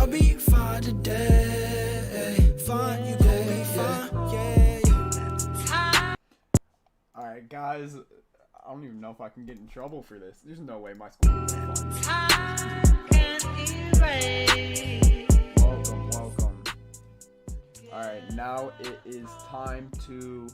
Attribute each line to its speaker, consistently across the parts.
Speaker 1: I'll be fine today. Fine, you gon' be fine. Yeah.
Speaker 2: Alright, guys. I don't even know if I can get in trouble for this. There's no way my school will find me. Welcome. Alright, now it is time to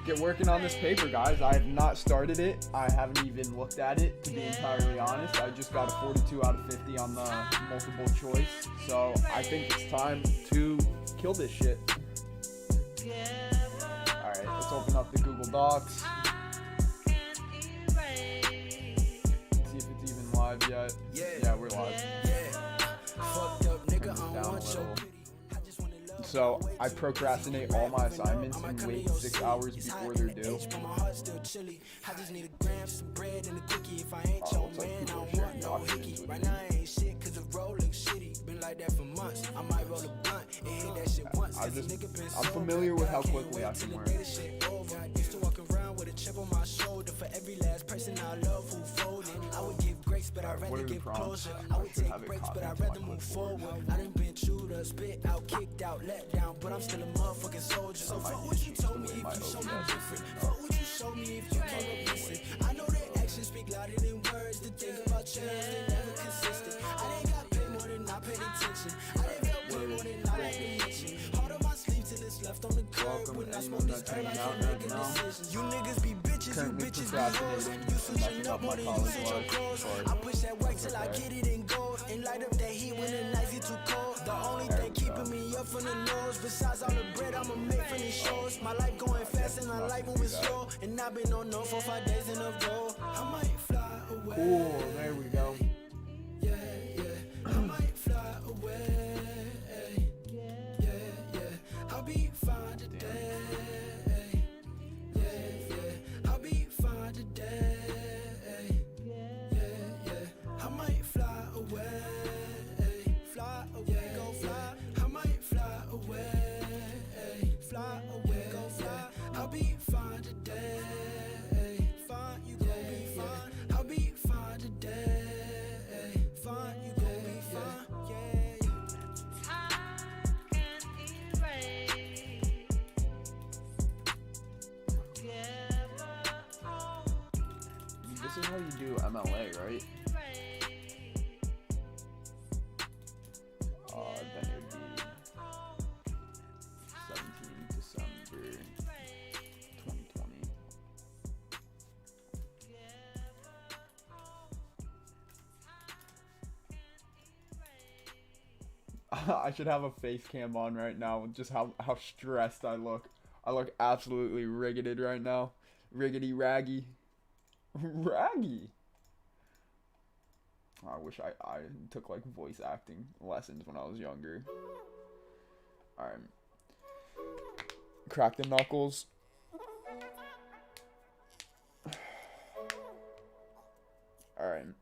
Speaker 2: get working on this paper, guys. I have not started it. I haven't even looked at it, to be entirely honest. I just got a 42 out of 50 on the multiple choice. So I think it's time to kill this shit. Alright, let's open up the Google Docs. See if it's even live yet. Yeah, we're live. So I procrastinate all my assignments and wait 6 hours before they're due. Looks like people are sharing documents with me. I'm familiar with how quickly I can learn. What are the prompts? I should have it copied to my clipboard.
Speaker 1: I done been chewed up, spit out, kicked out, let down, but I'm still a motherfucking soldier. So fuck what you told me if you show me different. Fuck what you showed me if you can't listen. I know that actions speak louder than words. To think about change, they never consistent. I didn't got paid more than I paid attention. I didn't felt paid more than I like to mention. Heart on my sleeve till it's left on the curb. When I smoke this herb, I can't make a decision. You niggas be bitches, you bitches be hoes. You switching up more than you switch your clothes. I push that work till I get it in gold. And light up that heat when the nights get too cold. The only thing keeping me up from the nose, besides all the bread I'ma make from these shows. My life going fast and my life moving slow. And I've been on no for 5 days in a row. I might fly away.
Speaker 2: Cool, there we go.
Speaker 1: Yeah, I might fly away. Yeah, I'll be fine today. Yeah, I'll be fine today. Yeah, I might fly away. Fly away, go fly. I might fly away. Fly away, go fly. I'll be fine today. Fine, you gon' be fine. I'll be fine today. Fine, you gon' be fine.
Speaker 2: This is how you do MLA, right? Then it would be 17 December 2020. I should have a face cam on right now, just how stressed I look. I look absolutely rigged right now. Riggedy raggy. Raggy. I wish I took like voice acting lessons when I was younger. Alright. Crack the knuckles. Alright.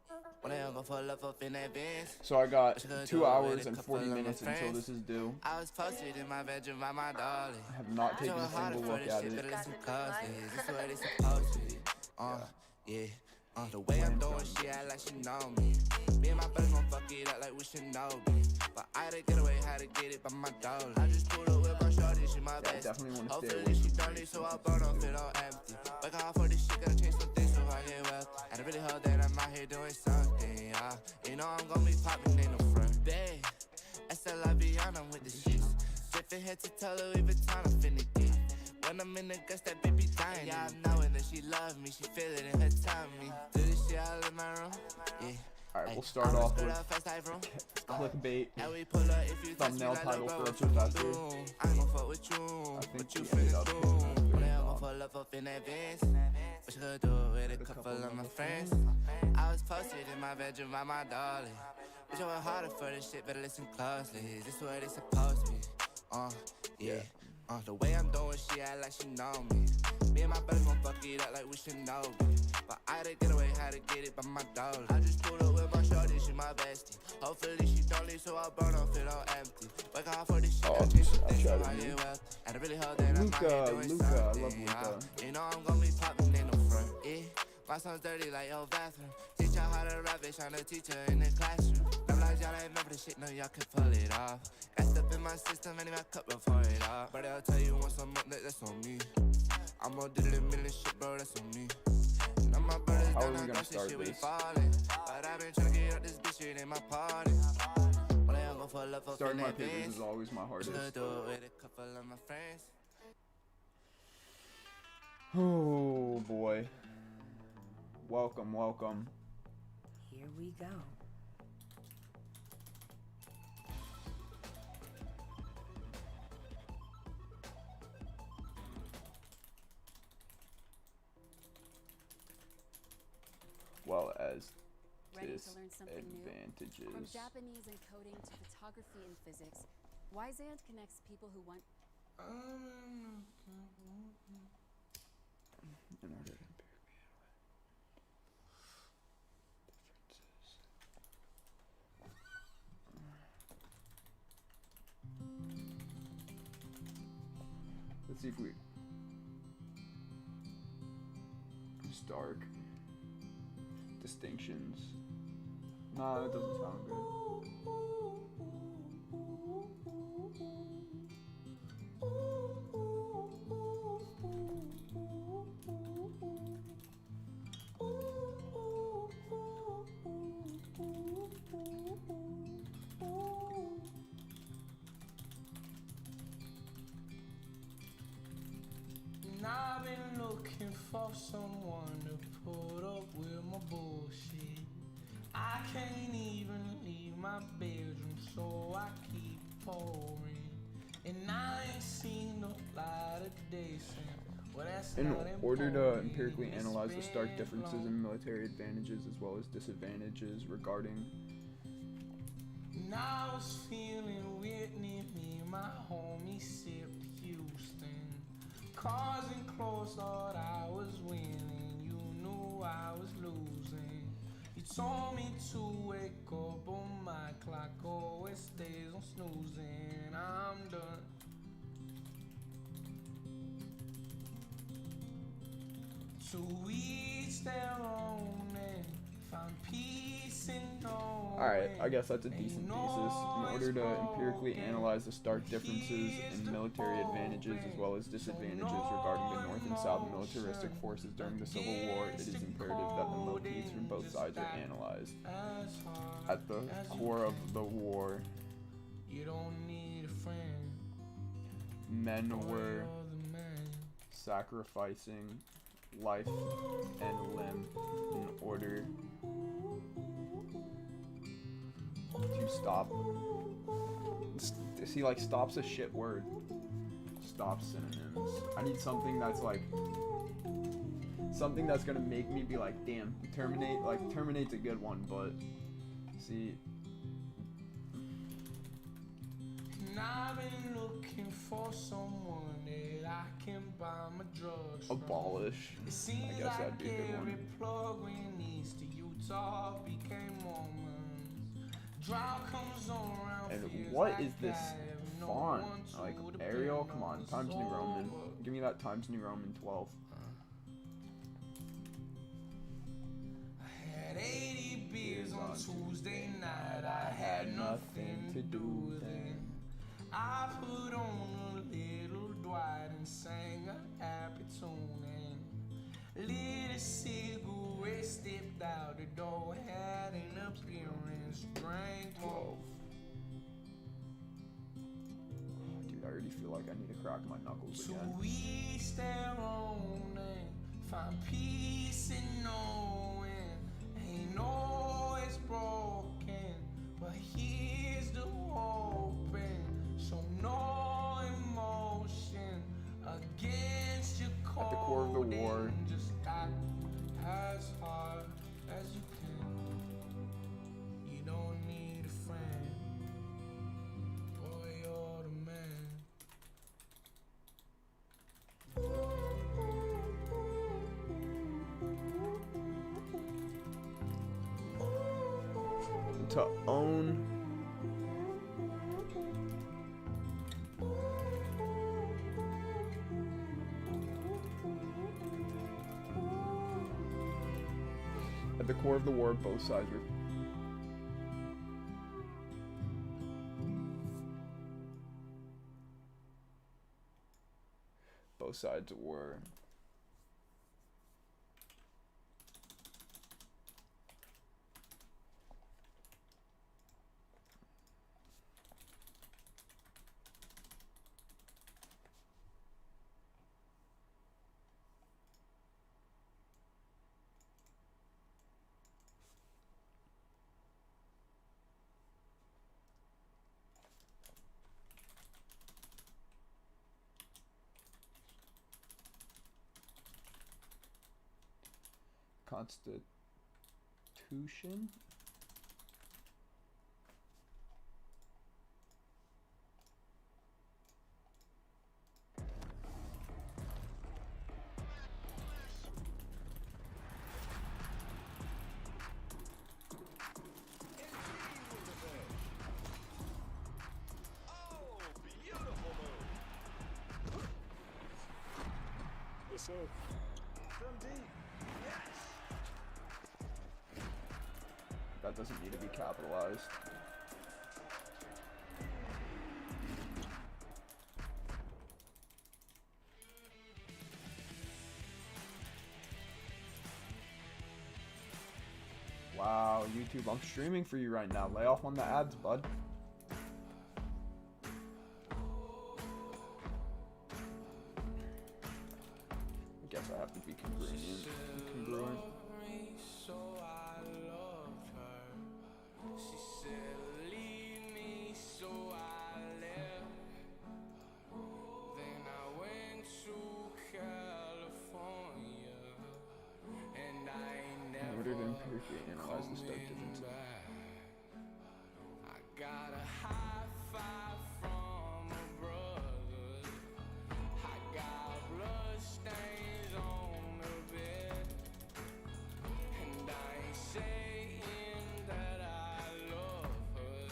Speaker 2: So I got 2 hours and 40 minutes until this is due. I have not taken a single look at it.
Speaker 3: The way I'm doing, she act like she know me. Me and my buddies gon' fuck it up like we should know me. But I had to get away, had to get it by my dollar. I just pulled up with my shorty, she my best. Hopefully she done it, so I burn off it all empty. Wake up for this shit, gotta change some things so I get wealthy. And I really hope that I'm out here doing something, You know I'm gon' be poppin' in the front. Babe, SLIV with the shits. Drippin' head to toe, Louis Vuitton, I'm finna get. When I'm in the guts, that baby dying. Yeah, I'm knowing that she love me, she feel it in her tummy. Do this shit all in my room, yeah.
Speaker 2: Alright, we'll start off with clickbait thumbnail title for a professor.
Speaker 3: I ain't gon' fuck with you,
Speaker 2: I think
Speaker 3: what you
Speaker 2: we ended
Speaker 3: finna
Speaker 2: up
Speaker 3: do?
Speaker 2: getting a
Speaker 3: When
Speaker 2: good
Speaker 3: I
Speaker 2: song.
Speaker 3: pull up in advance, what you could do with a couple of my friends? I was posted in my bedroom by my darling. Wish I went harder for this shit, better listen closely. Is this what it's supposed to be? Yeah. The way I'm doing, she act like she know me. Me and my buddies gon' fuck it up like we should know me. But I had to get away, had to get it by my dollar. I just pulled up with my shorty, she my bestie. Hopefully she don't leave, so I burn off it all empty. Wake up for this shit, gotta change some things so I get wealthy. And I really hope that I'm out here doing
Speaker 2: Luca, I love
Speaker 3: something.
Speaker 2: Luca.
Speaker 3: You know I'm gon' be poppin' in the front, My son's dirty like your bathroom. Teach her how to rap, bitch, I'm the teacher in the classroom. I'm like, y'all ain't remember shit, know y'all can pull it off. Gassed up in my system, and in my cup before it off. But I'll tell you once a month that that's on me. I'm more did it a million shit, bro, that's on me. Now my brothers
Speaker 2: How are
Speaker 3: down
Speaker 2: we
Speaker 3: on
Speaker 2: gonna
Speaker 3: that
Speaker 2: start
Speaker 3: shit, we
Speaker 2: this?
Speaker 3: falling. But I've been trying to get out this bitch, it ain't my party. When I go for love, for
Speaker 2: Starting my
Speaker 3: feeling
Speaker 2: papers is always my hardest.
Speaker 3: Gonna do it with a couple of my friends.
Speaker 2: Oh boy. Welcome, welcome.
Speaker 4: Here we go.
Speaker 2: Well as
Speaker 5: Ready to learn something new? From
Speaker 2: disadvantages.
Speaker 5: Japanese and coding to photography and physics, Wyzant connects people who want
Speaker 2: In order to let's see if we Stark distinctions. Nah, that doesn't sound good.
Speaker 6: I've been looking for someone to put up with my bullshit. I can't even leave my bedroom, so I keep pouring. And I ain't seen no light of day since. Well, that's
Speaker 2: In
Speaker 6: not
Speaker 2: order to
Speaker 6: important.
Speaker 2: empirically
Speaker 6: It's
Speaker 2: analyze the
Speaker 6: been
Speaker 2: stark differences
Speaker 6: long.
Speaker 2: in military advantages as well as disadvantages regarding
Speaker 6: And I was feeling Whitney, me and my homie sipped Houston. Cars and clothes thought I was winning, you knew I was losing. You told me to wake up, but my clock always stays on snoozing. I'm done. To each their own and find peace in knowing.
Speaker 2: Alright, I guess that's a decent thesis. In order to empirically analyze the stark differences in military advantages as well as disadvantages regarding the North and South militaristic forces during the Civil War, it is imperative that the motives from both sides are analyzed. At the core of the war,
Speaker 6: You don't need a friend.
Speaker 2: men were
Speaker 6: You're the man.
Speaker 2: sacrificing life and limb in order to stop. See, like, stop's a shit word. Stop synonyms. I need something that's like something that's gonna make me be like, damn, terminate. Like, terminate's a good one, but see,
Speaker 6: And I've been looking for someone that I can buy my drugs from.
Speaker 2: abolish.
Speaker 6: It seems
Speaker 2: I guess
Speaker 6: like
Speaker 2: that'd be a good
Speaker 6: every
Speaker 2: one.
Speaker 6: plug went east to Utah became Mormons. Drought comes on around.
Speaker 2: And
Speaker 6: feels
Speaker 2: what
Speaker 6: like
Speaker 2: is this
Speaker 6: I have no
Speaker 2: font?
Speaker 6: one to
Speaker 2: Like,
Speaker 6: depend
Speaker 2: Arial?
Speaker 6: on.
Speaker 2: Come on, Times New Roman. Give me that Times New Roman 12.
Speaker 6: I had 80 beers on Tuesday night. I had nothing to do then. I put on a little Dwight and sang a happy tune and lit a cigarette, stepped out the door, had an appearance, drank more.
Speaker 2: Dude, I already feel like I need to crack my knuckles
Speaker 6: To
Speaker 2: again.
Speaker 6: each their own and find peace in knowing ain't always broken, but here's the hoping. So no emotion against your code.
Speaker 2: At the core of the war,
Speaker 6: just act as hard as you can. You don't need a friend. Boy, you're the man.
Speaker 2: to own at the core of the war, both sides were both sides were. Constitution?
Speaker 7: What's up? From deep.
Speaker 2: That doesn't need to be capitalized. Wow, YouTube, I'm streaming for you right now. Lay off on the ads, bud. I guess I have to be congruent.
Speaker 6: So I loved her. She said, leave me, so I left. Then I went to California, and I ain't
Speaker 2: In
Speaker 6: never
Speaker 2: order to empirically analyze the stark differences.
Speaker 6: back. I got a high five from a brother. I got blood stains on the bed. And I ain't saying that I love her,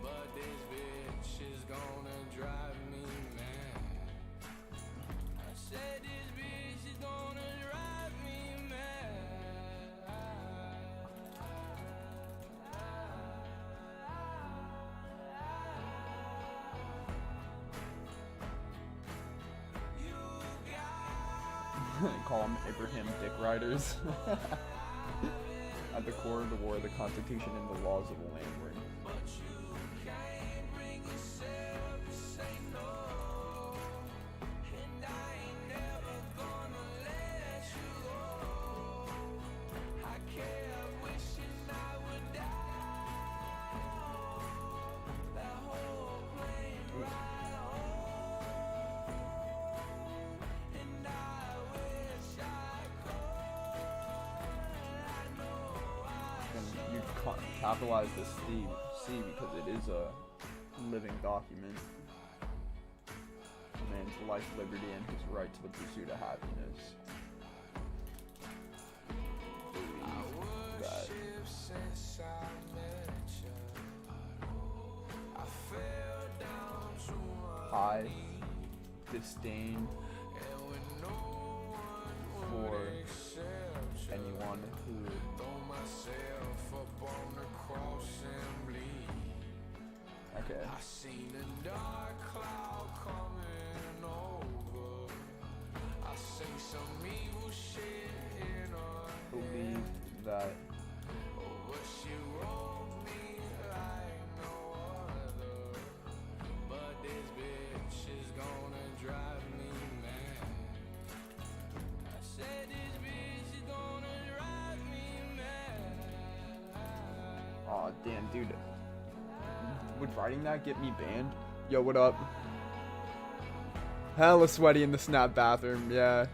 Speaker 6: but this bitch is gonna drive me mad. I said this bitch is gonna drive me mad. You got
Speaker 2: Call them Abraham Dick Riders. At the core of the war, the Constitution and the laws of the land were.
Speaker 6: but you can't bring yourself to say no. And I ain't never gonna let you go. I kept wishing I would die. That whole plane ride home. And I wish I could. I know
Speaker 2: And you capitalize the C because it is a living document. Man's life, liberty, and his right to the pursuit of happiness. Believe that
Speaker 6: since I met you, I fell down to my
Speaker 2: high disdain
Speaker 6: and when no one
Speaker 2: for
Speaker 6: would accept you,
Speaker 2: anyone who
Speaker 6: throw myself up on the cross and bleed.
Speaker 2: okay.
Speaker 6: I seen a dark cloud coming over. I seen some evil shit in her
Speaker 2: Believe that
Speaker 6: but she wrote me like no other. But this bitch is gonna drive me mad. I said this bitch is gonna drive me mad.
Speaker 2: Aw, damn, dude. Would writing that get me banned? Yo, what up? Hella sweaty in the Snap bathroom, yeah.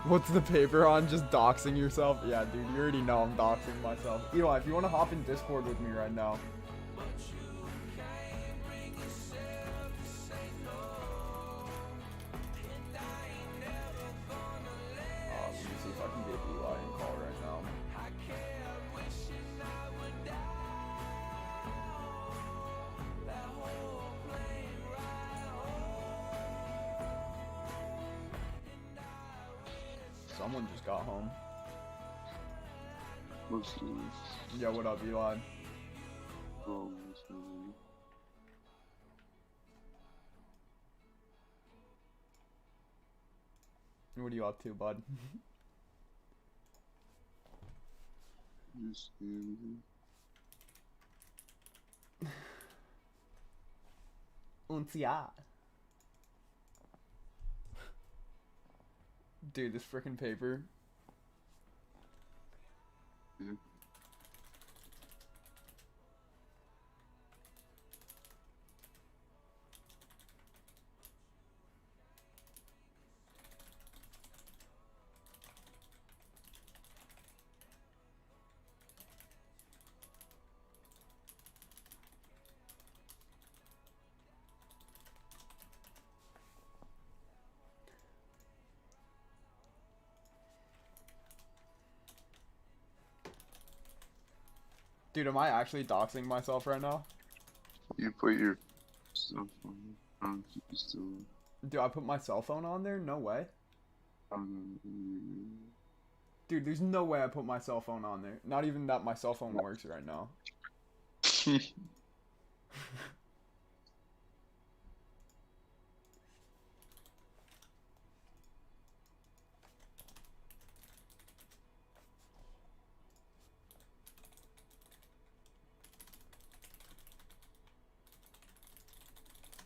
Speaker 2: What's the paper on? Just doxing yourself? Yeah, dude, you already know I'm doxing myself. Eli, if you want to hop in Discord with me right now. Let me see if I can get Eli in call right now. Someone just got home.
Speaker 7: Muslims.
Speaker 2: Yo, what up, Eli?
Speaker 7: Oh, Muslims.
Speaker 2: What are you up to, bud?
Speaker 8: Just everything.
Speaker 2: Und ja. Dude, this freaking paper.
Speaker 8: Yeah.
Speaker 2: Dude, am I actually doxing myself right now?
Speaker 8: You put your stuff on. You still.
Speaker 2: Dude, I put my cell phone on there? No way. Dude, there's no way I put my cell phone on there. Not even that my cell phone works right now.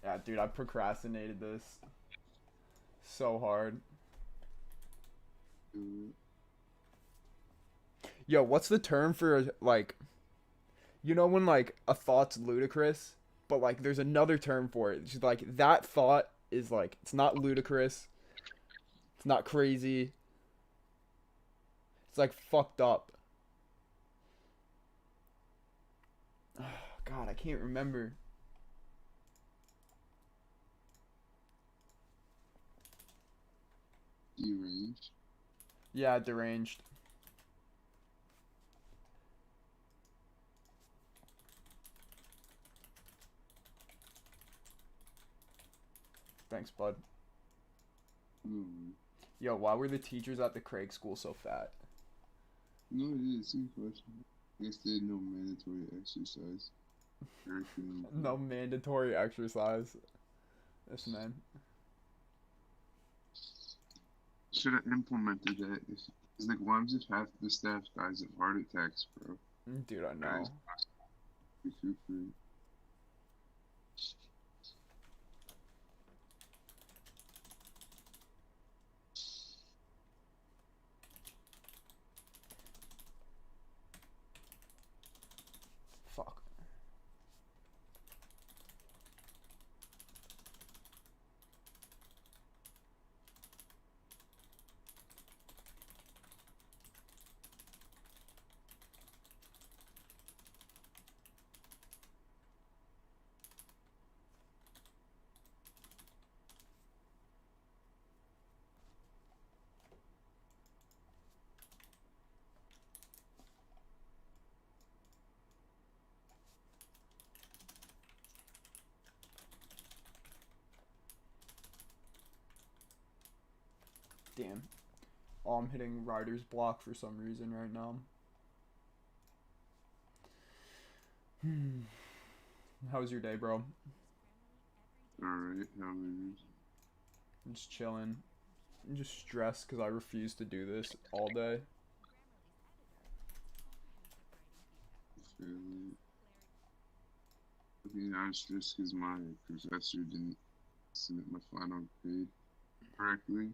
Speaker 2: Yeah, dude, I procrastinated this so hard. Yo, what's the term for, like, you know when, like, a thought's ludicrous, but, like, there's another term for it. It's like, that thought is, like, it's not ludicrous. It's not crazy. It's, like, fucked up. Oh, God, I can't remember.
Speaker 8: Deranged.
Speaker 2: Yeah, deranged. Thanks, bud. Yo, why were the teachers at the Craig school so fat?
Speaker 8: No, it is. Same question. I guess they had no mandatory exercise.
Speaker 2: No mandatory exercise. This man.
Speaker 8: Should have implemented that. It's like, why if half the staff dies of heart attacks, bro?
Speaker 2: Dude, I know. Fuck. Damn. Oh, I'm hitting writer's block for some reason right now. How was your day, bro?
Speaker 8: Alright, how are you?
Speaker 2: I'm just chilling. I'm just stressed because I refuse to do this all day.
Speaker 8: I mean, I was stressed because my professor didn't submit my final grade correctly.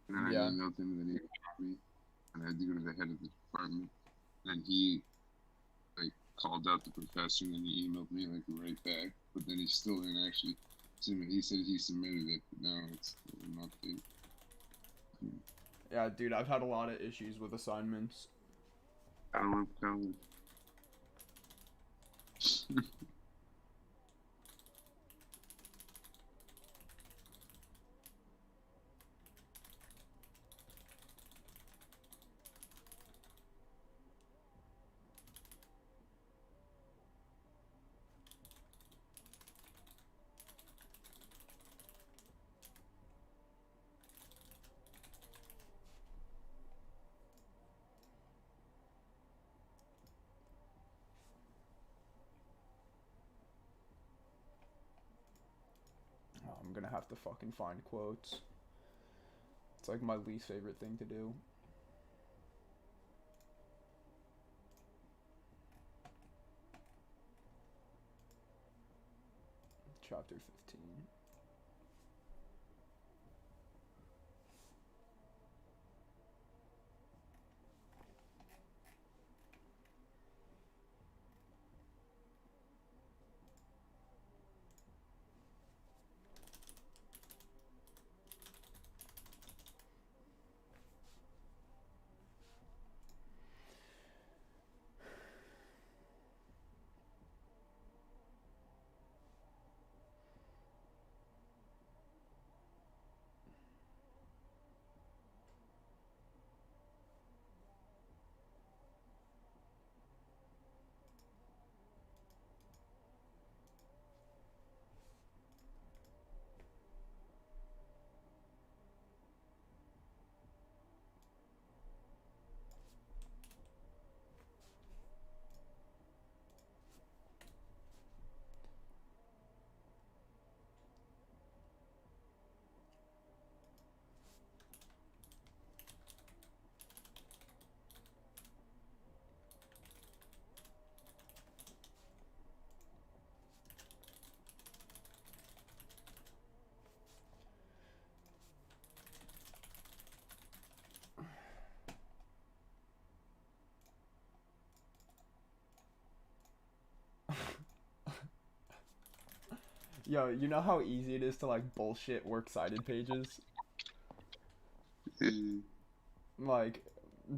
Speaker 8: And then I emailed him, and then he called me, and I had to go to the head of the department. And he, like, called out the professor, and then he emailed me, like, right back. But then he still didn't actually submit. He said he submitted it, but now it's not the.
Speaker 2: Yeah, dude, I've had a lot of issues with assignments.
Speaker 8: I don't want college.
Speaker 2: Oh, I'm gonna have to fucking find quotes. It's like my least favorite thing to do. Chapter 15. Yo, you know how easy it is to like bullshit works cited pages? Like,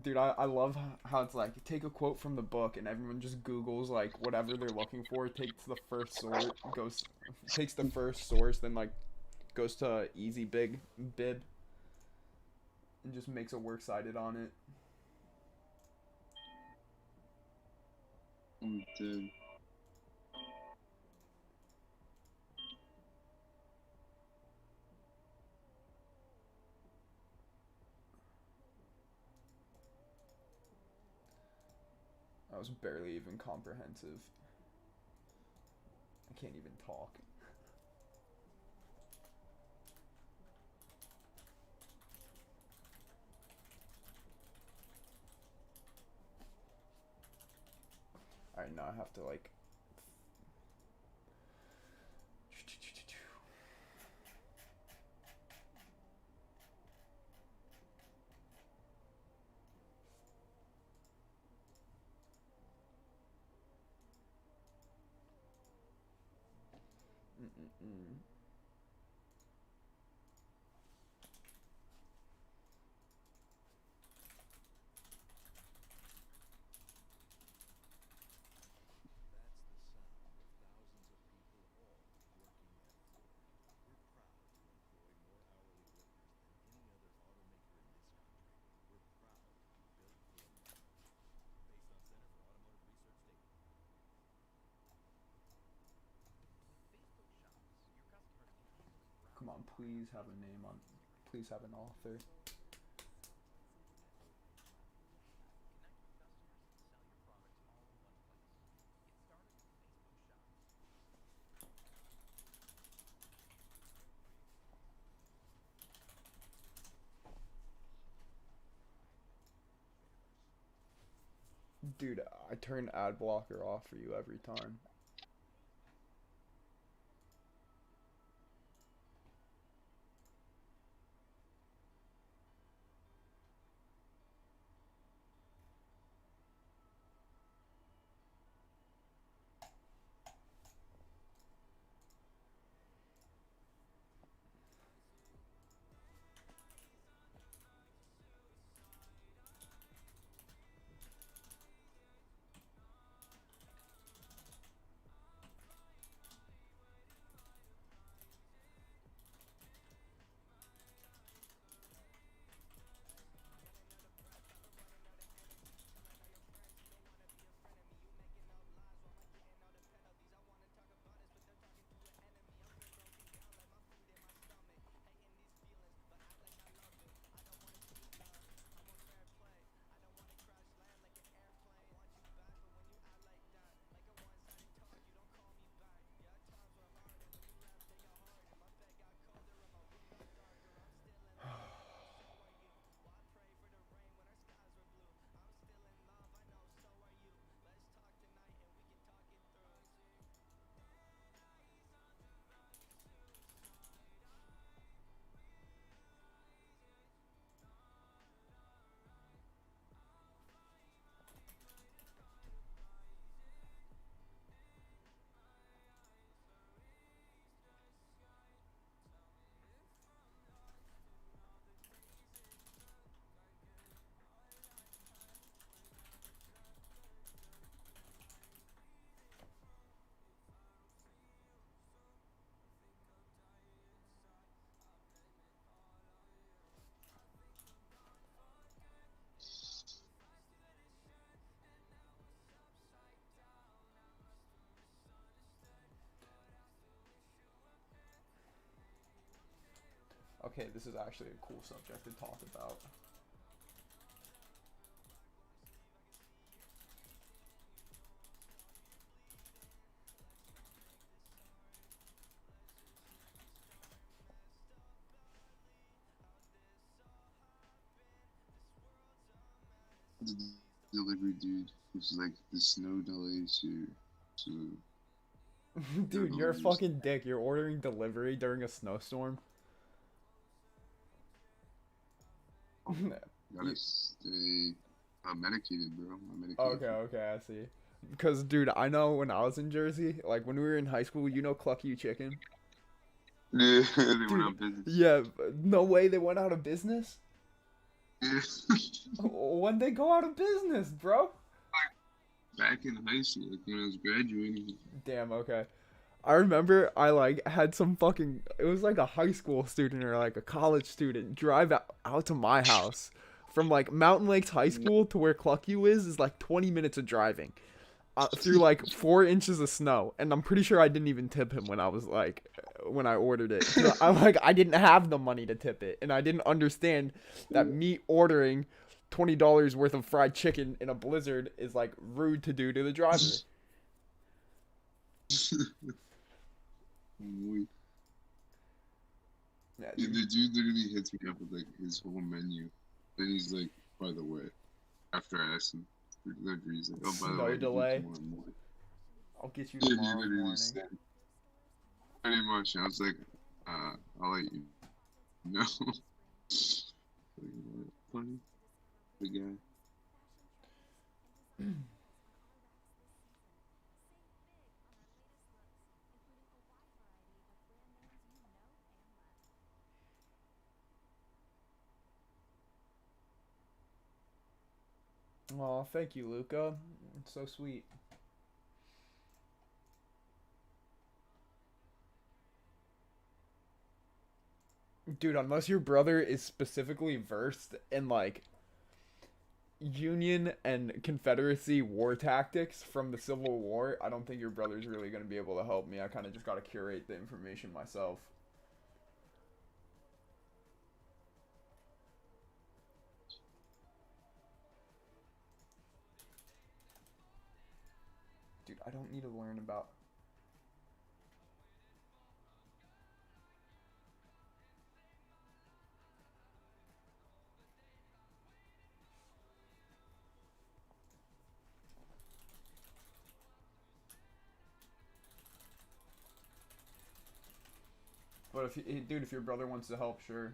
Speaker 2: dude, I love how it's like, take a quote from the book and everyone just Googles like whatever they're looking for, takes the first source, then like goes to easy big bib and just makes a works cited on it.
Speaker 8: I'm dead.
Speaker 2: That was barely even comprehensive. I can't even talk. Alright, now I have to like... Come on, please have a name on... Please have an author. Dude, I turn ad blocker off for you every time. Okay, this is actually a cool subject to talk about.
Speaker 8: The delivery dude was like the snow delays you to
Speaker 2: Dude, you're a fucking dick. You're ordering delivery during a snowstorm.
Speaker 8: gotta stay medicated, bro. I'm medicated.
Speaker 2: Okay, I see. Because, dude, I know when I was in Jersey, like when we were in high school, you know Cluck You Chicken?
Speaker 8: Yeah, they
Speaker 2: Dude,
Speaker 8: went out of business.
Speaker 2: Yeah, no way they went out of business?
Speaker 8: Yeah.
Speaker 2: When'd they go out of business, bro?
Speaker 8: Back in high school, like when I was graduating.
Speaker 2: Damn, okay. I remember I like had some fucking, it was like a high school student or like a college student drive out to my house from like Mountain Lakes High School to where Cluck You is like 20 minutes of driving through like 4 inches of snow, and I'm pretty sure I didn't even tip him when I was like when I ordered it. I didn't have the money to tip it, and I didn't understand that me ordering $20 worth of fried chicken in a blizzard is like rude to do to the driver.
Speaker 8: Yeah, the dude literally hits me up with like his whole menu. Then he's like, by the way, after I asked him for delivery, he's like, oh, by the way,
Speaker 2: delay. I'll get you
Speaker 8: yeah,
Speaker 2: tomorrow
Speaker 8: he literally
Speaker 2: morning.
Speaker 8: said, pretty much. I was like, I'll let you know. Funny, the guy.
Speaker 2: Aw, thank you, Luca. It's so sweet. Dude, unless your brother is specifically versed in, like, Union and Confederacy war tactics from the Civil War, I don't think your brother's really going to be able to help me. I kind of just got to curate the information myself. Dude, I don't need to learn about... But if you, dude, if your brother wants to help, sure.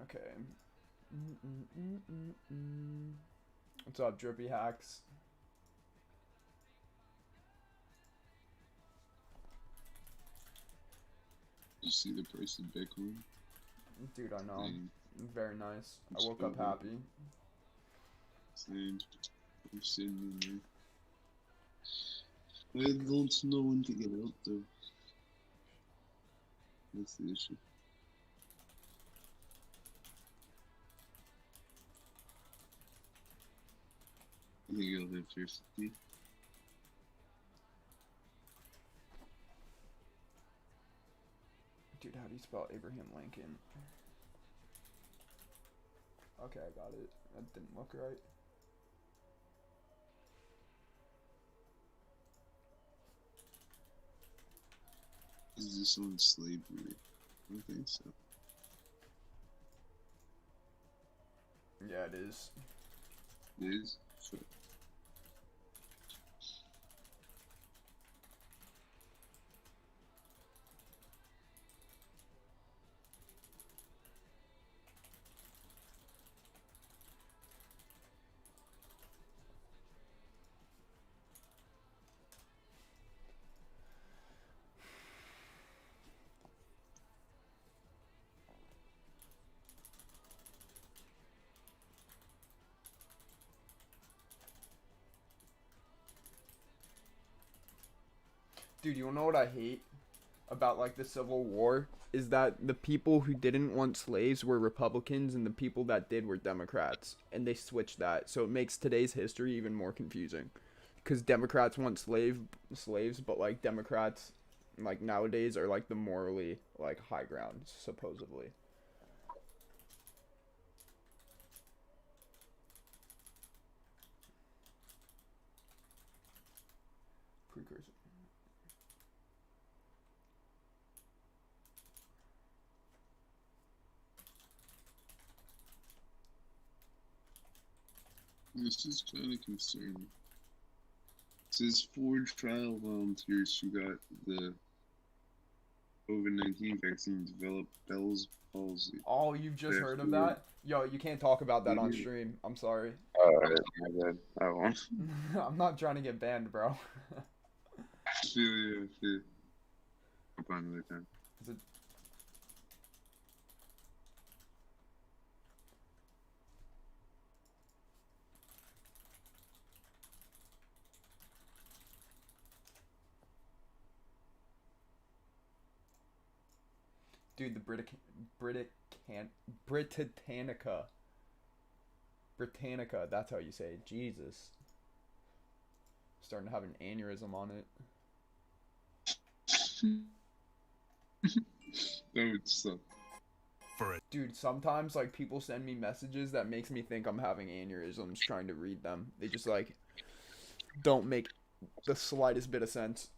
Speaker 2: Okay. What's up, Drippy Hacks?
Speaker 8: You see the price of Bitcoin?
Speaker 2: Dude, I know.
Speaker 8: Same.
Speaker 2: Very nice. I woke up happy.
Speaker 8: Same. I'm sitting in there. I don't know when to get out though. That's the issue. I think you'll live through 50.
Speaker 2: Dude, how do you spell Abraham Lincoln? Okay, I got it. That didn't look right.
Speaker 8: Is this on slavery? I don't think so.
Speaker 2: Yeah, it is.
Speaker 8: It is? Sure.
Speaker 2: Dude, you know what I hate about like the Civil War is that the people who didn't want slaves were Republicans and the people that did were Democrats, and they switched that, so it makes today's history even more confusing. Because Democrats want slaves, but like Democrats, like nowadays, are like the morally like high ground, supposedly. Precursor.
Speaker 8: This is kind of concerning. It says 4 trial volunteers who got the COVID-19 vaccine developed Bell's palsy.
Speaker 2: Oh, you've just heard of that? Yo, you can't talk about that on stream. I'm sorry.
Speaker 8: Alright, my bad. I won't.
Speaker 2: I'm not trying to get banned, bro.
Speaker 8: I feel you. I'll find another time.
Speaker 2: Is it... Dude, the Britannica, that's how you say it. Jesus. Starting to have an aneurysm on it.
Speaker 8: That would suck.
Speaker 2: Dude, sometimes like people send me messages that makes me think I'm having aneurysms trying to read them. They just like don't make the slightest bit of sense.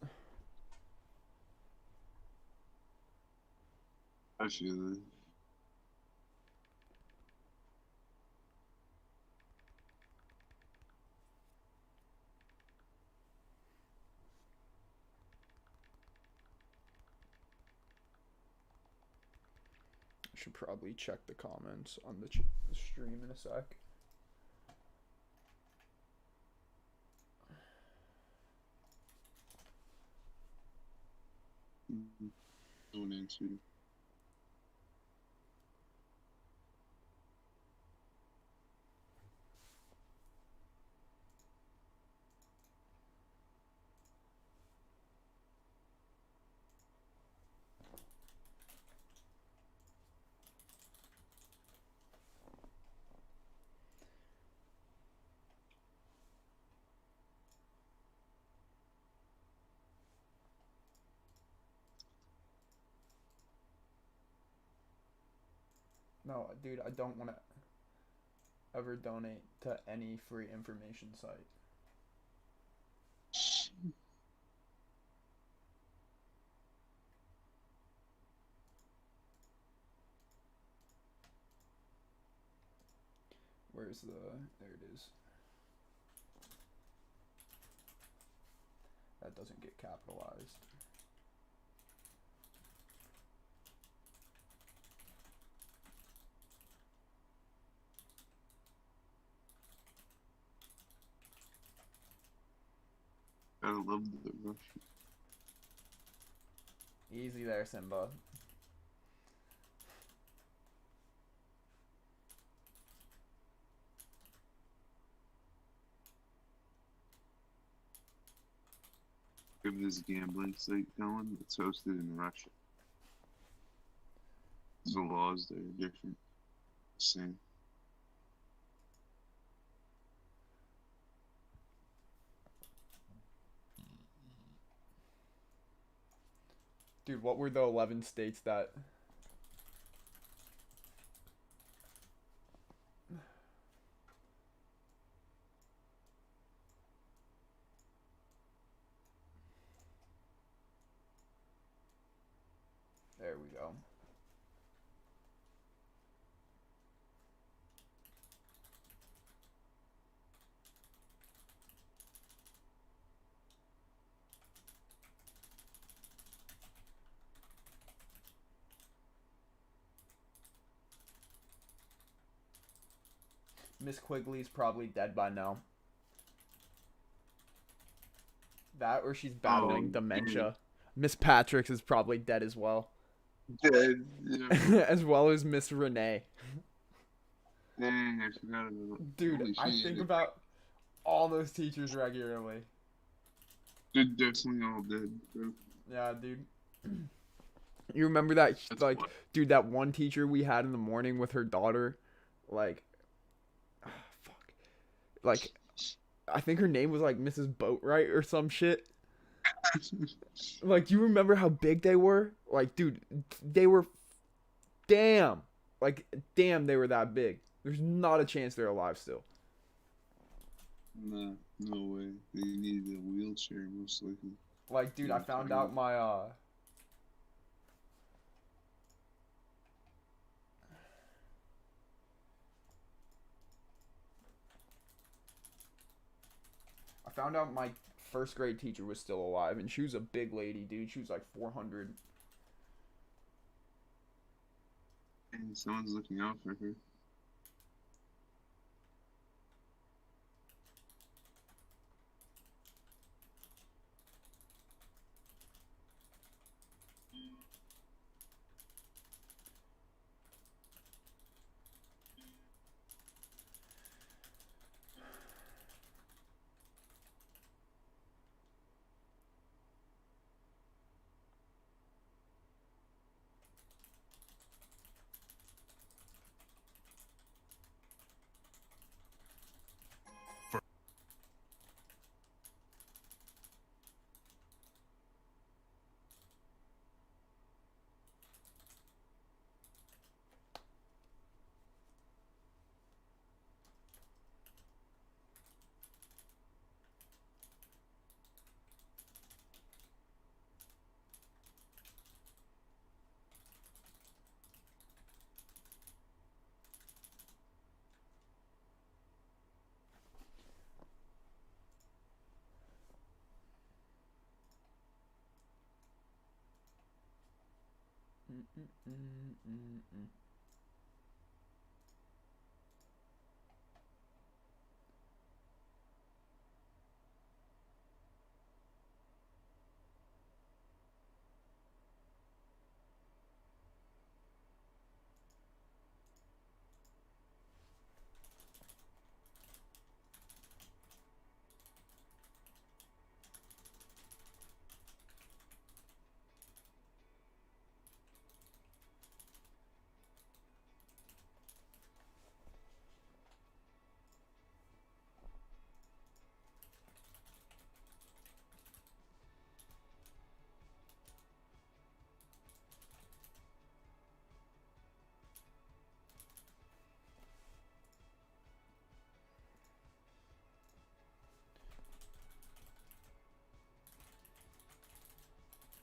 Speaker 8: I feel it.
Speaker 2: Should probably check the comments on the stream in a sec.
Speaker 8: No one answered.
Speaker 2: No, dude, I don't want to ever donate to any free information site. Where's the... There it is. That doesn't get capitalized.
Speaker 8: I love the Russian.
Speaker 2: Easy there, Simba.
Speaker 8: Give this gambling site going. It's hosted in Russia. The laws there are different. Same.
Speaker 2: Dude, what were the 11 states that... There we go. Miss Quigley's probably dead by now. That or she's battling dementia. Miss Patrick's is probably dead as well.
Speaker 8: Dead, yeah.
Speaker 2: As well as Miss Renee.
Speaker 8: Dang, I forgot about that.
Speaker 2: Dude, I think about all those teachers regularly.
Speaker 8: They're definitely all dead, bro.
Speaker 2: Yeah, dude. You remember that,
Speaker 8: That's
Speaker 2: like,
Speaker 8: what-
Speaker 2: dude, that one teacher we had in the morning with her daughter, like, fuck, like, I think her name was like Mrs. Boatwright or some shit. Like, do you remember how big they were? Like, dude, they were, damn, like, damn, they were that big. There's not a chance they're alive still.
Speaker 8: Nah, no way. They needed a wheelchair, most likely.
Speaker 2: Like, dude, I found out my, first grade teacher was still alive, and she was a big lady, dude. She was like 400.
Speaker 8: And someone's looking out for her.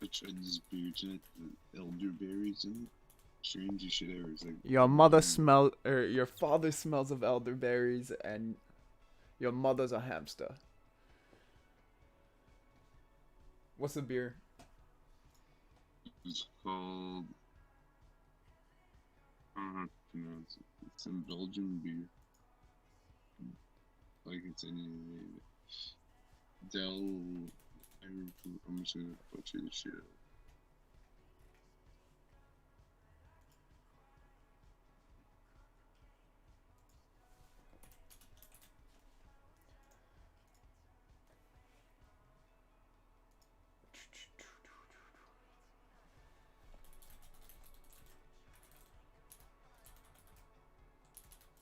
Speaker 8: I tried this beer tonight, the elderberries in it. Strangest shit ever. It's like
Speaker 2: Your father smells of elderberries, and your mother's a hamster. What's the beer?
Speaker 8: It's called. I don't know how to pronounce it. It's some Belgian beer. Like it's any Del. I'm just gonna butcher this shit out.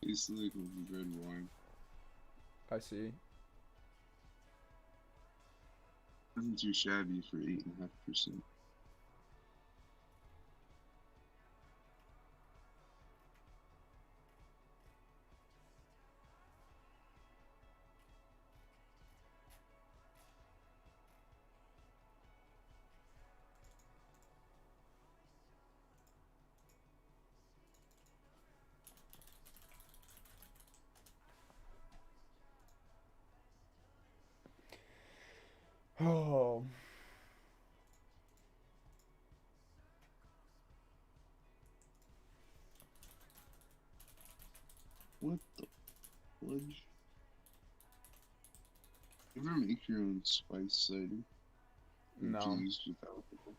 Speaker 8: It's like a red wine.
Speaker 2: I see.
Speaker 8: Nothing too shabby for 8.5%.
Speaker 2: Oh.
Speaker 8: What the fudge? You ever make your own spice cider?
Speaker 2: No.
Speaker 8: Infused with alcohol?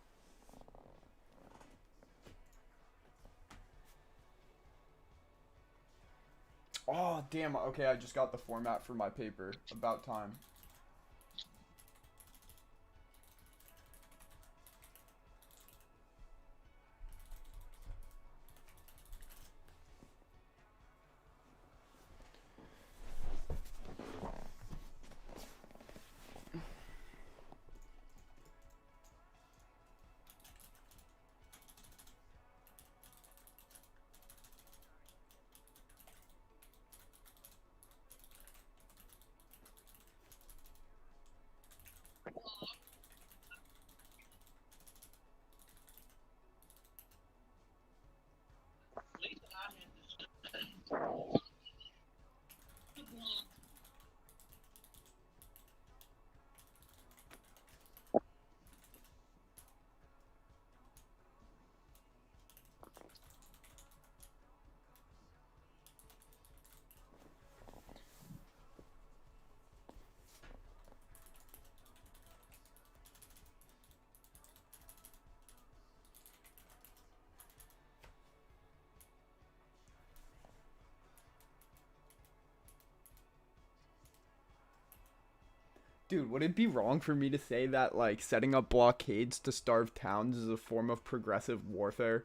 Speaker 2: Oh, damn. Okay, I just got the format for my paper. About time. Dude, would it be wrong for me to say that, like, setting up blockades to starve towns is a form of progressive warfare?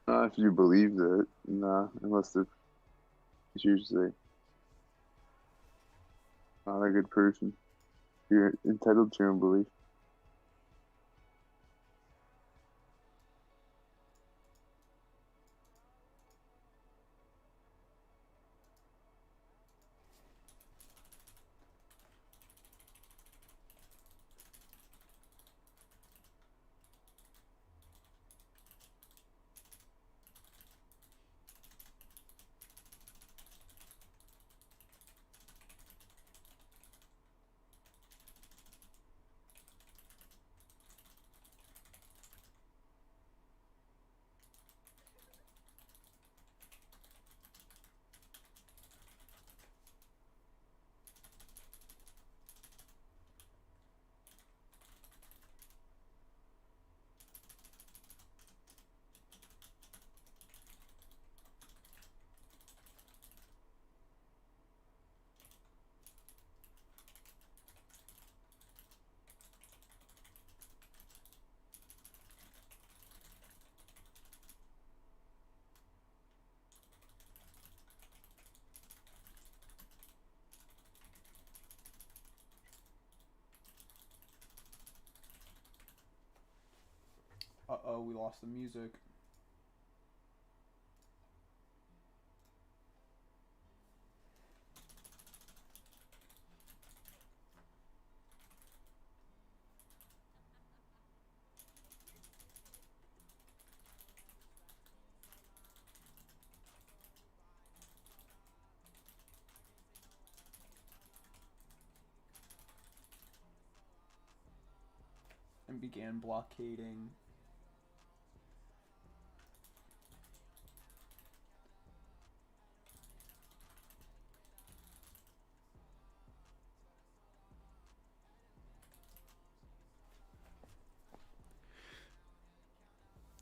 Speaker 8: If you believe that, nah, unless they're usually not a good person. You're entitled to your own belief.
Speaker 2: Uh-oh, we lost the music. And began blockading.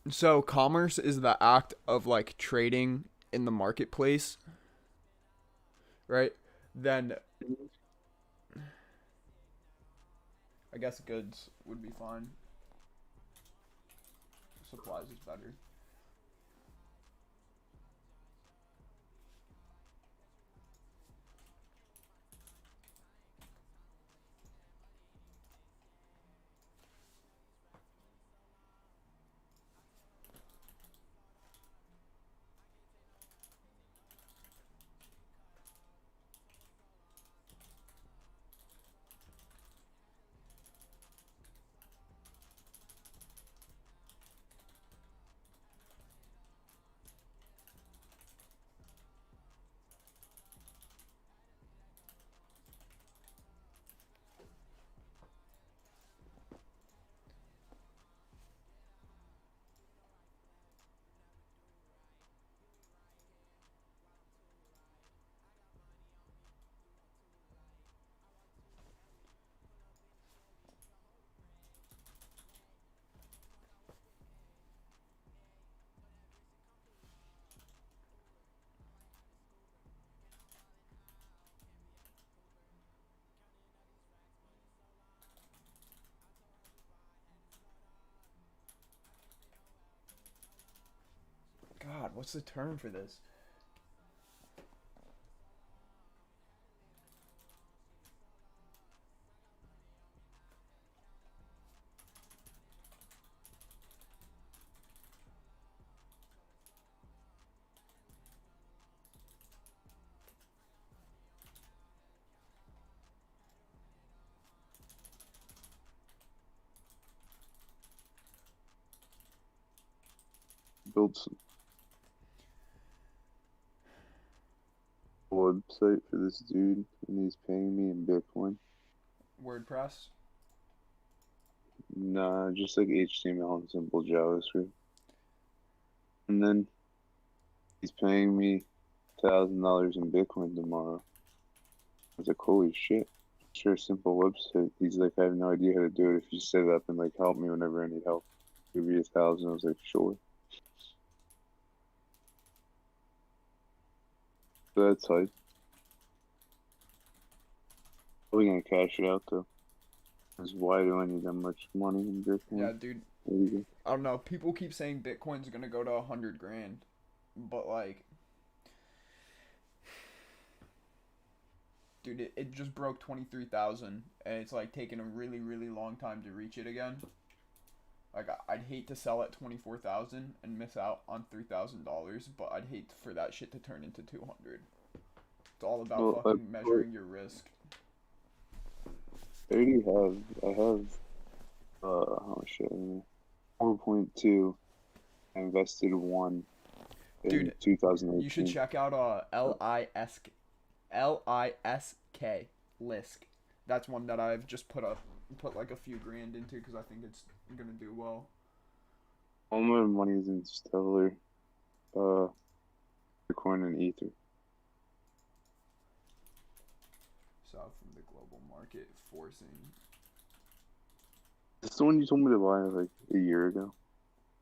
Speaker 2: So commerce is the act of like trading in the marketplace, right? Then I guess goods would be fine. Supplies is better. God, what's the term for this?
Speaker 8: Build some website for this dude, and he's paying me in Bitcoin.
Speaker 2: WordPress?
Speaker 8: Nah, just like HTML and simple JavaScript. And then he's paying me $1,000 in Bitcoin tomorrow. I was like, holy shit. Sure, simple website. He's like, I have no idea how to do it. If you set it up and like help me whenever I need help, give me 1,000. I was like, sure. So that's hype. Probably gonna cash it out though. Cause why do I need that much money in Bitcoin?
Speaker 2: Yeah, dude. I don't know. People keep saying Bitcoin's gonna go to 100 grand, but like, dude, it just broke 23,000, and it's like taking a really, really long time to reach it again. Like, I'd hate to sell at 24,000 and miss out on $3,000, but I'd hate for that shit to turn into 200. It's all about fucking measuring your risk.
Speaker 8: I have how much shit? 4.2. I invested 1 in
Speaker 2: Dude,
Speaker 8: 2018.
Speaker 2: You should check out LISK Lisk. That's one that I've just put like a few grand into because I think it's gonna do well.
Speaker 8: All my money is in Stellar, Bitcoin, and Ether.
Speaker 2: South from the global market forcing.
Speaker 8: It's the one you told me to buy like a year ago.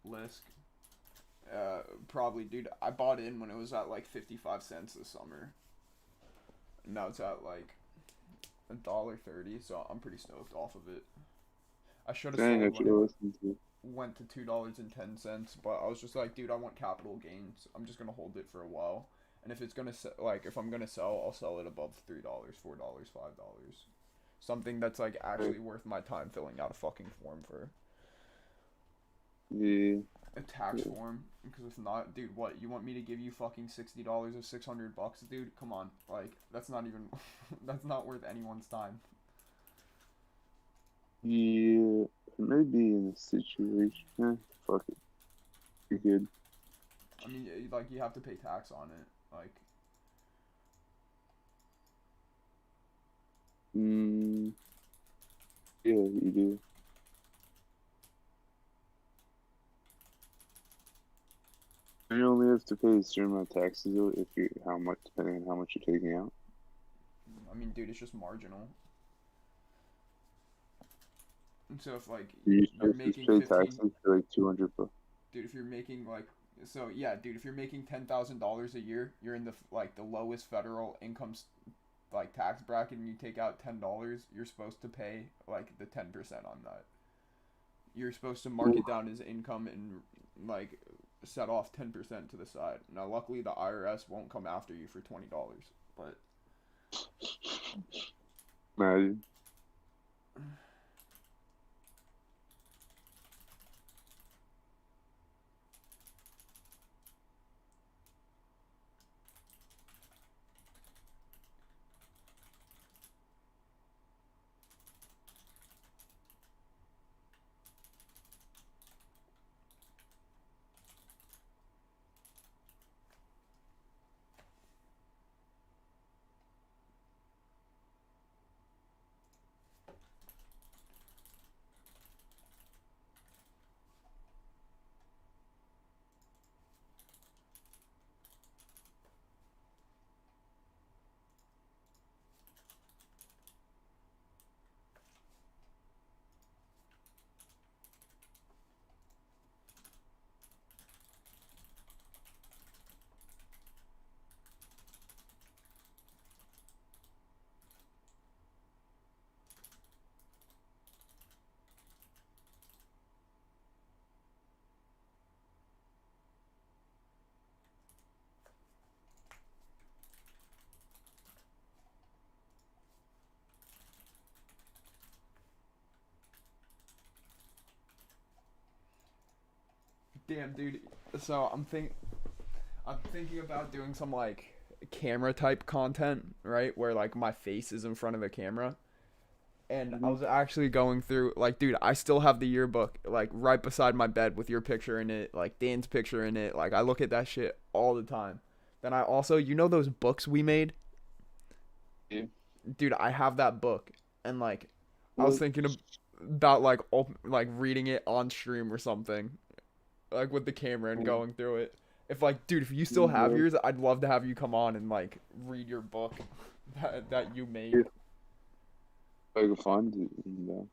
Speaker 2: Lisk. Probably, dude. I bought in when it was at like 55 cents this summer. Now it's at like $1.30, so I'm pretty stoked off of it. I should have sold when it went to $2.10, but I was just like, dude, I want capital gains. I'm just gonna hold it for a while, and if it's gonna if I'm gonna sell, I'll sell it above $3, $4, $5. Something that's like actually worth my time filling out a fucking form for.
Speaker 8: Yeah.
Speaker 2: A tax form, because if not, dude, what, you want me to give you fucking $60 or $600, dude? Come on, like, that's not even, that's not worth anyone's time.
Speaker 8: Yeah, maybe in a situation. Fuck it. You're good.
Speaker 2: I mean, like, you have to pay tax on it, like.
Speaker 8: Yeah, you do. You only have to pay a certain amount of taxes though, if you depending on how much you're taking out.
Speaker 2: I mean, dude, it's just marginal. And so if like
Speaker 8: you're
Speaker 2: making
Speaker 8: pay taxes for like $200.
Speaker 2: Dude, if you're making like, so yeah, dude, if you're making $10,000 a year, you're in the the lowest federal income like tax bracket, and you take out $10, you're supposed to pay like the 10% on that. You're supposed to mark it down as income and like set off 10% to the side. Now, luckily, the IRS won't come after you for $20, but.
Speaker 8: Imagine.
Speaker 2: Damn, dude. So I'm thinking about doing some like camera type content, right? Where like my face is in front of a camera. And I was actually going through, like, dude, I still have the yearbook, like, right beside my bed with your picture in it, like, Dan's picture in it. Like, I look at that shit all the time. Then I also, you know those books we made?
Speaker 8: Yeah.
Speaker 2: Dude, I have that book. And, like, I was thinking about, like, reading it on stream or something. Like, with the camera and going through it. If, like, dude, if you still have yours, I'd love to have you come on and, like, read your book that you made.
Speaker 8: Yeah. I can find it. And,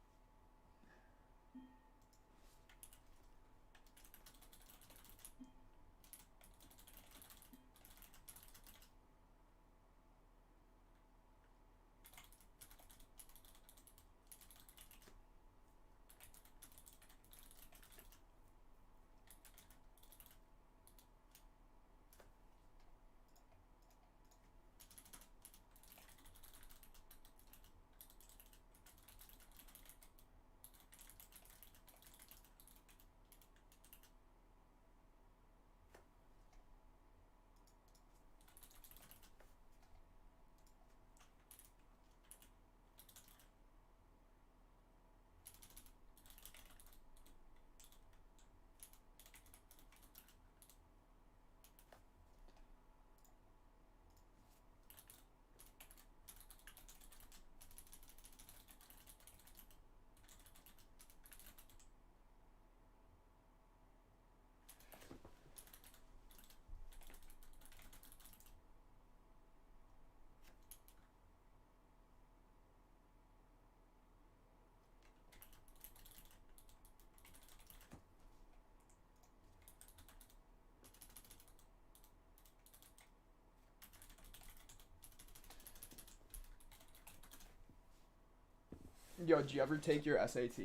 Speaker 2: Yo, did you ever take your SAT?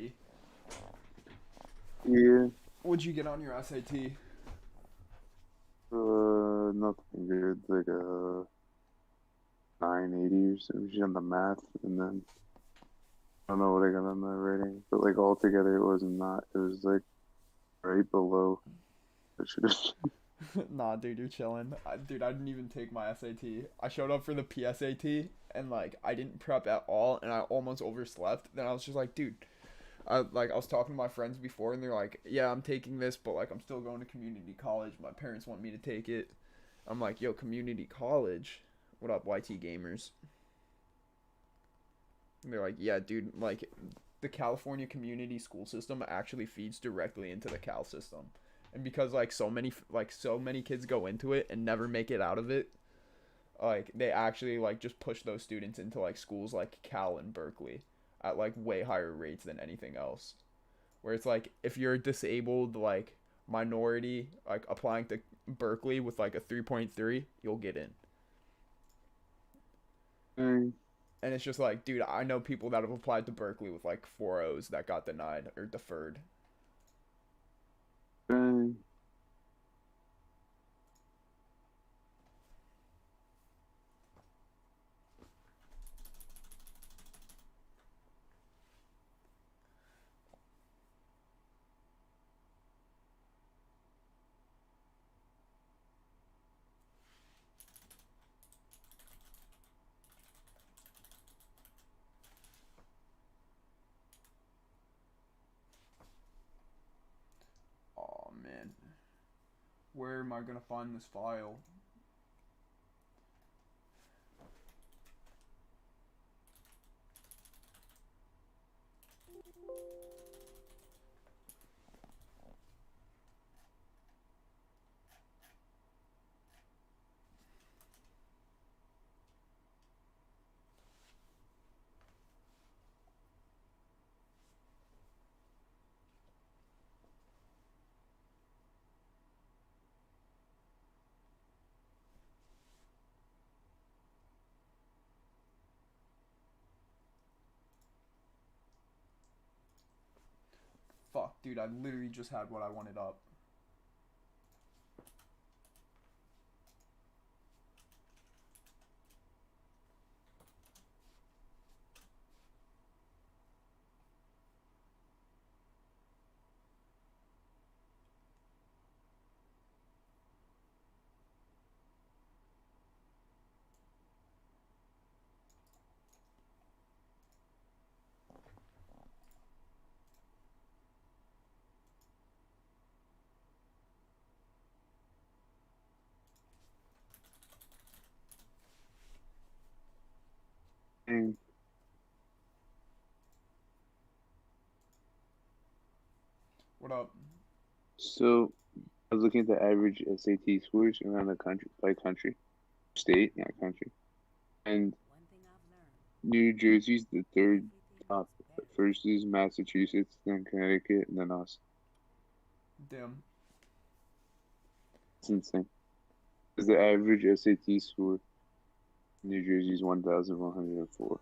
Speaker 8: Yeah.
Speaker 2: What'd you get on your SAT?
Speaker 8: Nothing good. Like a 980 or something on the math, and then I don't know what I got on the writing, but like altogether, it wasn't not. It was like right below. I should have.
Speaker 2: Nah, dude, you're chilling. Dude, I didn't even take my SAT. I showed up for the PSAT, and like I didn't prep at all, and I almost overslept. Then I was just like, dude, I was talking to my friends before, and they're like, yeah, I'm taking this, but like I'm still going to community college. My parents want me to take it. I'm like, yo, community college? What up, YT gamers? And they're like, yeah, dude, like the California community school system actually feeds directly into the Cal system. And because like so many kids go into it and never make it out of it, like they actually like just push those students into like schools like Cal and Berkeley at like way higher rates than anything else. Where it's like if you're disabled like minority like applying to Berkeley with like a 3.3, you'll get in. And it's just like, dude, I know people that have applied to Berkeley with like 4.0s that got denied or deferred. Oh man, where am I gonna find this file? Fuck, dude, I literally just had what I wanted up. What up?
Speaker 8: So, I was looking at the average SAT scores around the country, by country, state, not country, and New Jersey's the third top. First is Massachusetts, then Connecticut, and then us.
Speaker 2: Damn.
Speaker 8: It's insane. Because the average SAT score in New Jersey is 1,104.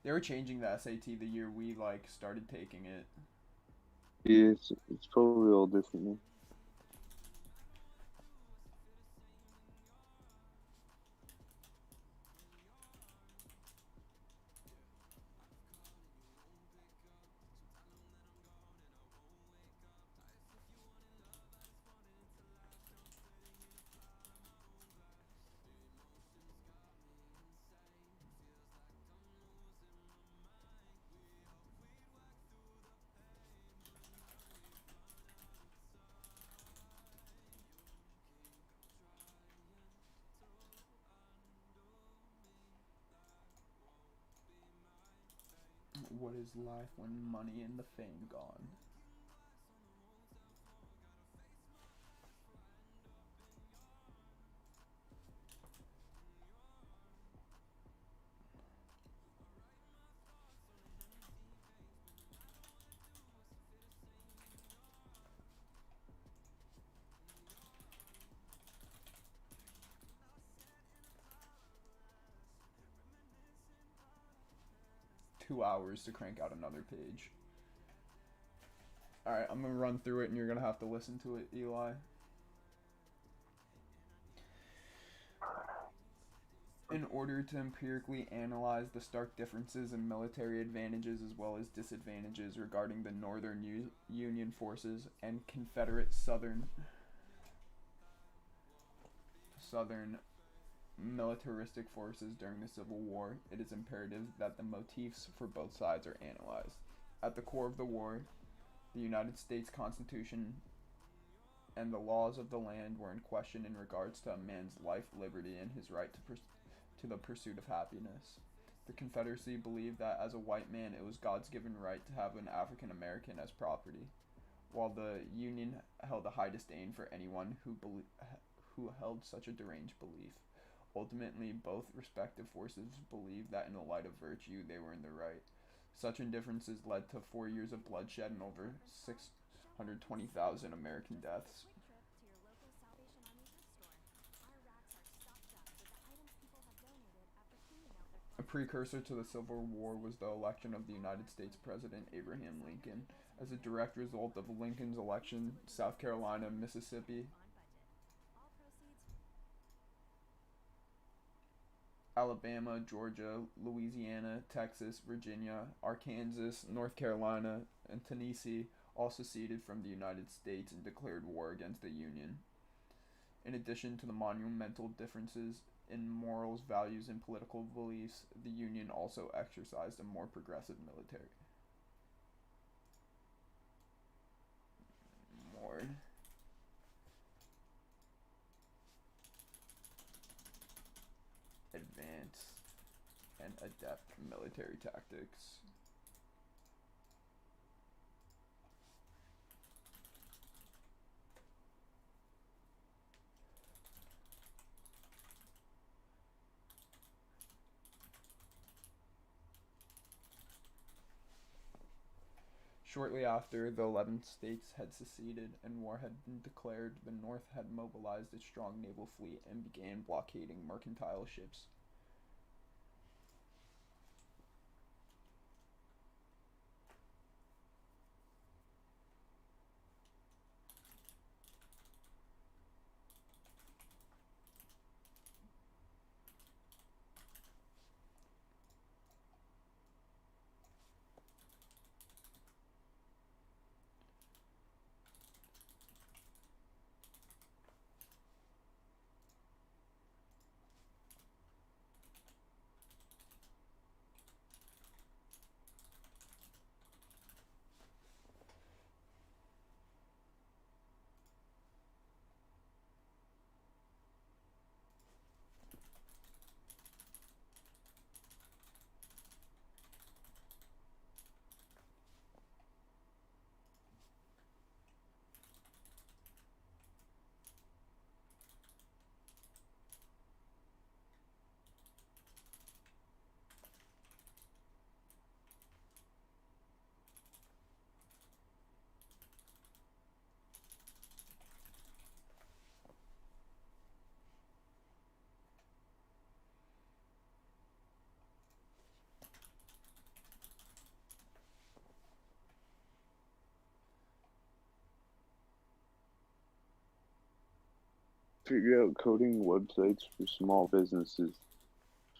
Speaker 2: They were changing the SAT the year we like started taking it.
Speaker 8: Yeah, it's probably all different now.
Speaker 2: What is life when money and the fame gone? 2 hours to crank out another page. Alright, I'm gonna run through it and you're gonna have to listen to it, Eli. In order to empirically analyze the stark differences in military advantages as well as disadvantages regarding the Northern Union forces and Confederate Southern militaristic forces during the Civil War, it is imperative that the motifs for both sides are analyzed. At the core of the war, the United States Constitution and the laws of the land were in question in regards to a man's life, liberty, and his right to the pursuit of happiness. The Confederacy believed that as a white man it was God's given right to have an African American as property, while the Union held a high disdain for anyone who held such a deranged belief. Ultimately, both respective forces believed that in the light of virtue they were in the right. Such indifferences led to 4 years of bloodshed and over 620,000 American deaths. A precursor to the Civil War was the election of the United States President Abraham Lincoln. As a direct result of Lincoln's election, South Carolina, Mississippi, Alabama, Georgia, Louisiana, Texas, Virginia, Arkansas, North Carolina, and Tennessee all seceded from the United States and declared war against the Union. In addition to the monumental differences in morals, values, and political beliefs, the Union also exercised a more progressive military. More advanced and adept military tactics. Shortly after the 11 states had seceded and war had been declared, the North had mobilized its strong naval fleet and began blockading mercantile ships.
Speaker 8: Figure out coding websites for small businesses.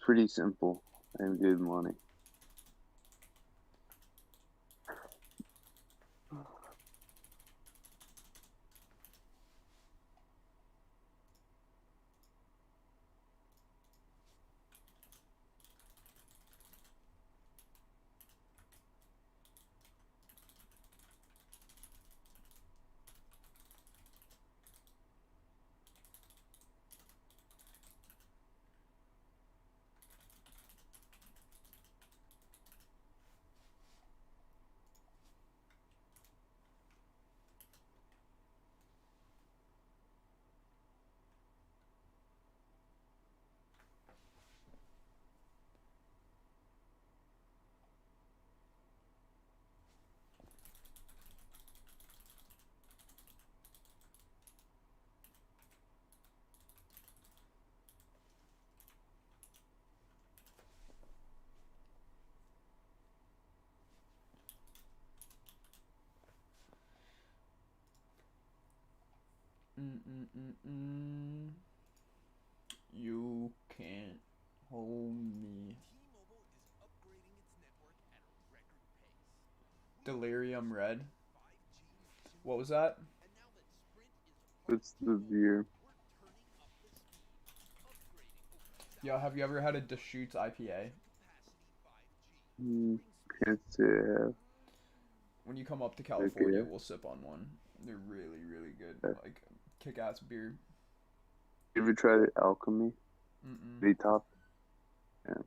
Speaker 8: Pretty simple and good money.
Speaker 2: You can't hold me. Delirium Red. What was that?
Speaker 8: What's the beer?
Speaker 2: Yo, have you ever had a Deschutes IPA?
Speaker 8: Can't say I have.
Speaker 2: When you come up to California,
Speaker 8: Okay.
Speaker 2: we'll sip on one. They're really, really good.
Speaker 8: Okay.
Speaker 2: Like, kick-ass beer.
Speaker 8: You ever tried the Alchemy? Top? Yeah.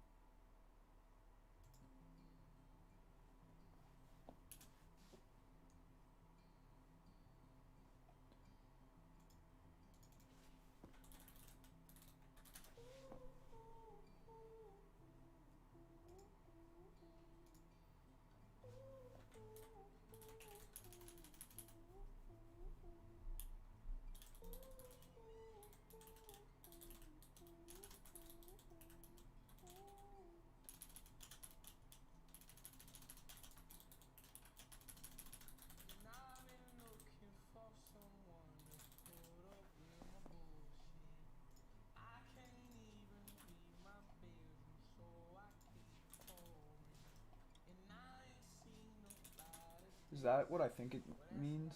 Speaker 2: Is that what I think it means?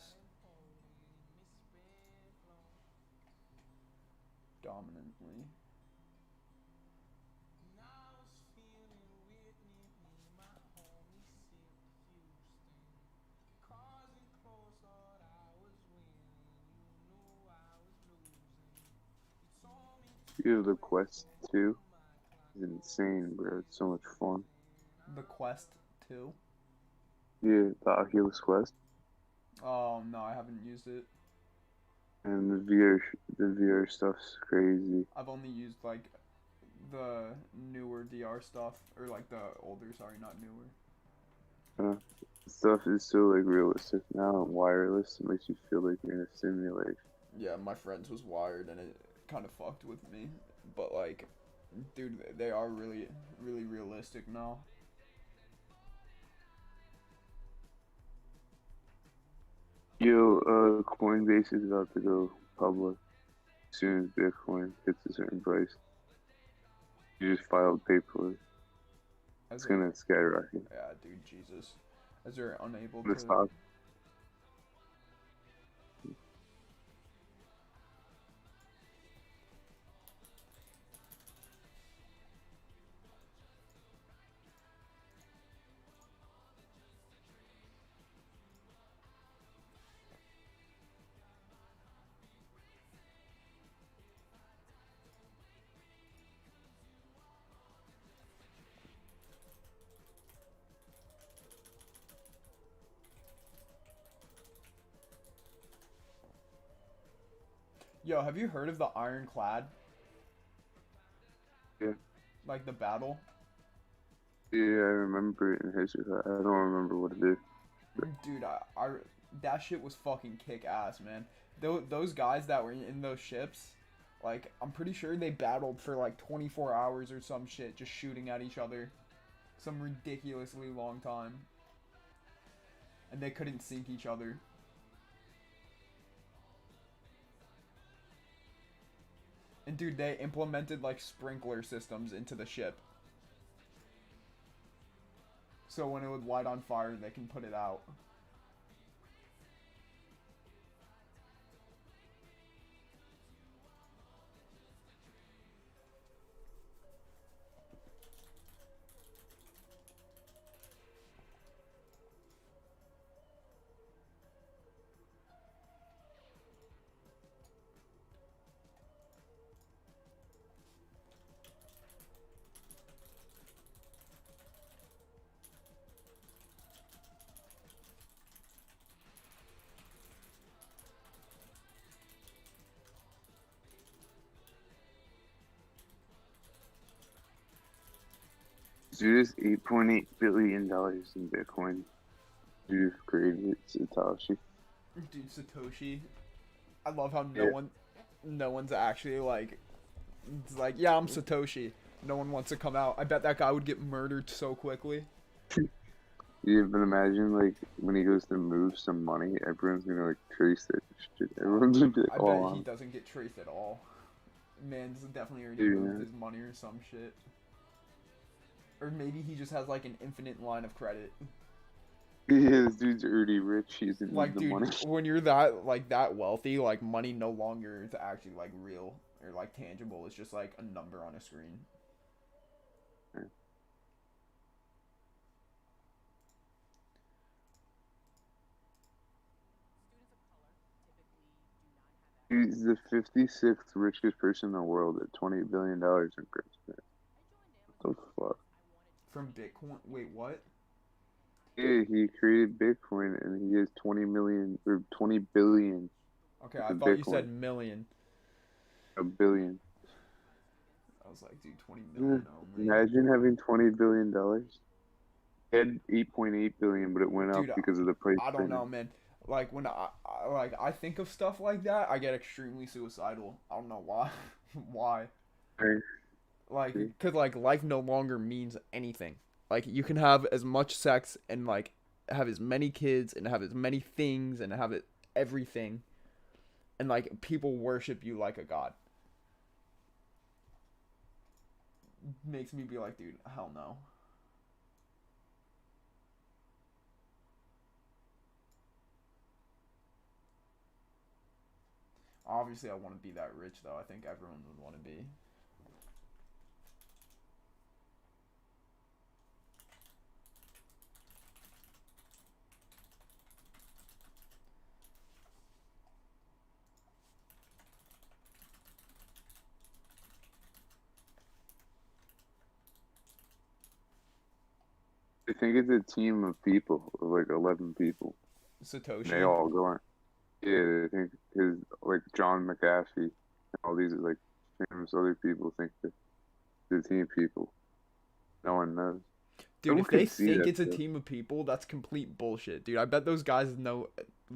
Speaker 2: Dominantly.
Speaker 8: You have the Quest 2. It's insane, bro. It's so much fun.
Speaker 2: The Quest 2?
Speaker 8: Yeah, the Oculus Quest.
Speaker 2: Oh, no, I haven't used it.
Speaker 8: And the VR stuff's crazy.
Speaker 2: I've only used, like, the newer DR stuff. Or, like, the older, sorry, not newer.
Speaker 8: Stuff is so, like, realistic now and wireless. It makes you feel like you're in a simulation.
Speaker 2: Yeah, my friend's was wired and it kind of fucked with me. But, like, dude, they are really, really realistic now.
Speaker 8: Yo, Coinbase is about to go public as soon as Bitcoin hits a certain price. You just filed paperwork. It's gonna skyrocket.
Speaker 2: Yeah, dude, Jesus. As they're unable
Speaker 8: The
Speaker 2: to...
Speaker 8: stock.
Speaker 2: Yo, have you heard of the Ironclad?
Speaker 8: Yeah.
Speaker 2: Like the battle?
Speaker 8: Yeah, I remember it in history. I don't remember what it is.
Speaker 2: Dude, that shit was fucking kick-ass, man. Those guys that were in those ships, like, I'm pretty sure they battled for like 24 hours or some shit, just shooting at each other. Some ridiculously long time. And they couldn't sink each other. And dude, they implemented like sprinkler systems into the ship. So when it would light on fire, they can put it out.
Speaker 8: There's $8.8 billion in Bitcoin. Dude created it, Satoshi.
Speaker 2: Dude, Satoshi. I love how
Speaker 8: Yeah.
Speaker 2: no one's actually like, it's like, yeah, I'm Satoshi. No one wants to come out. I bet that guy would get murdered so quickly.
Speaker 8: Yeah, but imagine like when he goes to move some money, everyone's gonna like trace it shit. Everyone's gonna be like,
Speaker 2: I
Speaker 8: oh,
Speaker 2: bet he doesn't get traced at all. Man's definitely already
Speaker 8: Yeah.
Speaker 2: moved his money or some shit. Or maybe he just has like an infinite line of credit.
Speaker 8: yeah, this dude's already rich. He doesn't
Speaker 2: Like,
Speaker 8: need the
Speaker 2: dude,
Speaker 8: money.
Speaker 2: when you're that wealthy, like money no longer is actually like real or like tangible. It's just like a number on a screen.
Speaker 8: He's the 56th richest person in the world at $20 billion in crypto. What the fuck?
Speaker 2: From Bitcoin? Wait, what?
Speaker 8: Yeah, he created Bitcoin and he has 20 million or 20 billion.
Speaker 2: Okay,
Speaker 8: It's
Speaker 2: I
Speaker 8: a
Speaker 2: thought you
Speaker 8: Bitcoin.
Speaker 2: said million.
Speaker 8: A billion.
Speaker 2: I was like, dude, 20 million only.
Speaker 8: Imagine having $20 billion. He had 8.8 billion, but it went
Speaker 2: Dude,
Speaker 8: up because of the price.
Speaker 2: I don't know, man. Like when I think of stuff like that, I get extremely suicidal. I don't know why. Why?
Speaker 8: Right.
Speaker 2: Like, cause like life no longer means anything. Like you can have as much sex and like have as many kids and have as many things and have it everything, and like people worship you like a god. Makes me be like, dude, hell no. Obviously, I want to be that rich, though. I think everyone would want to be.
Speaker 8: I think it's a team of people, of like 11 people.
Speaker 2: Satoshi.
Speaker 8: They all go on. Yeah, I think his like John McAfee and all these like famous other people think that the team of people. No one knows.
Speaker 2: Dude,
Speaker 8: No
Speaker 2: if
Speaker 8: one can
Speaker 2: they
Speaker 8: see
Speaker 2: think
Speaker 8: that
Speaker 2: it's a
Speaker 8: stuff.
Speaker 2: team of people, that's complete bullshit, dude. I bet those guys know.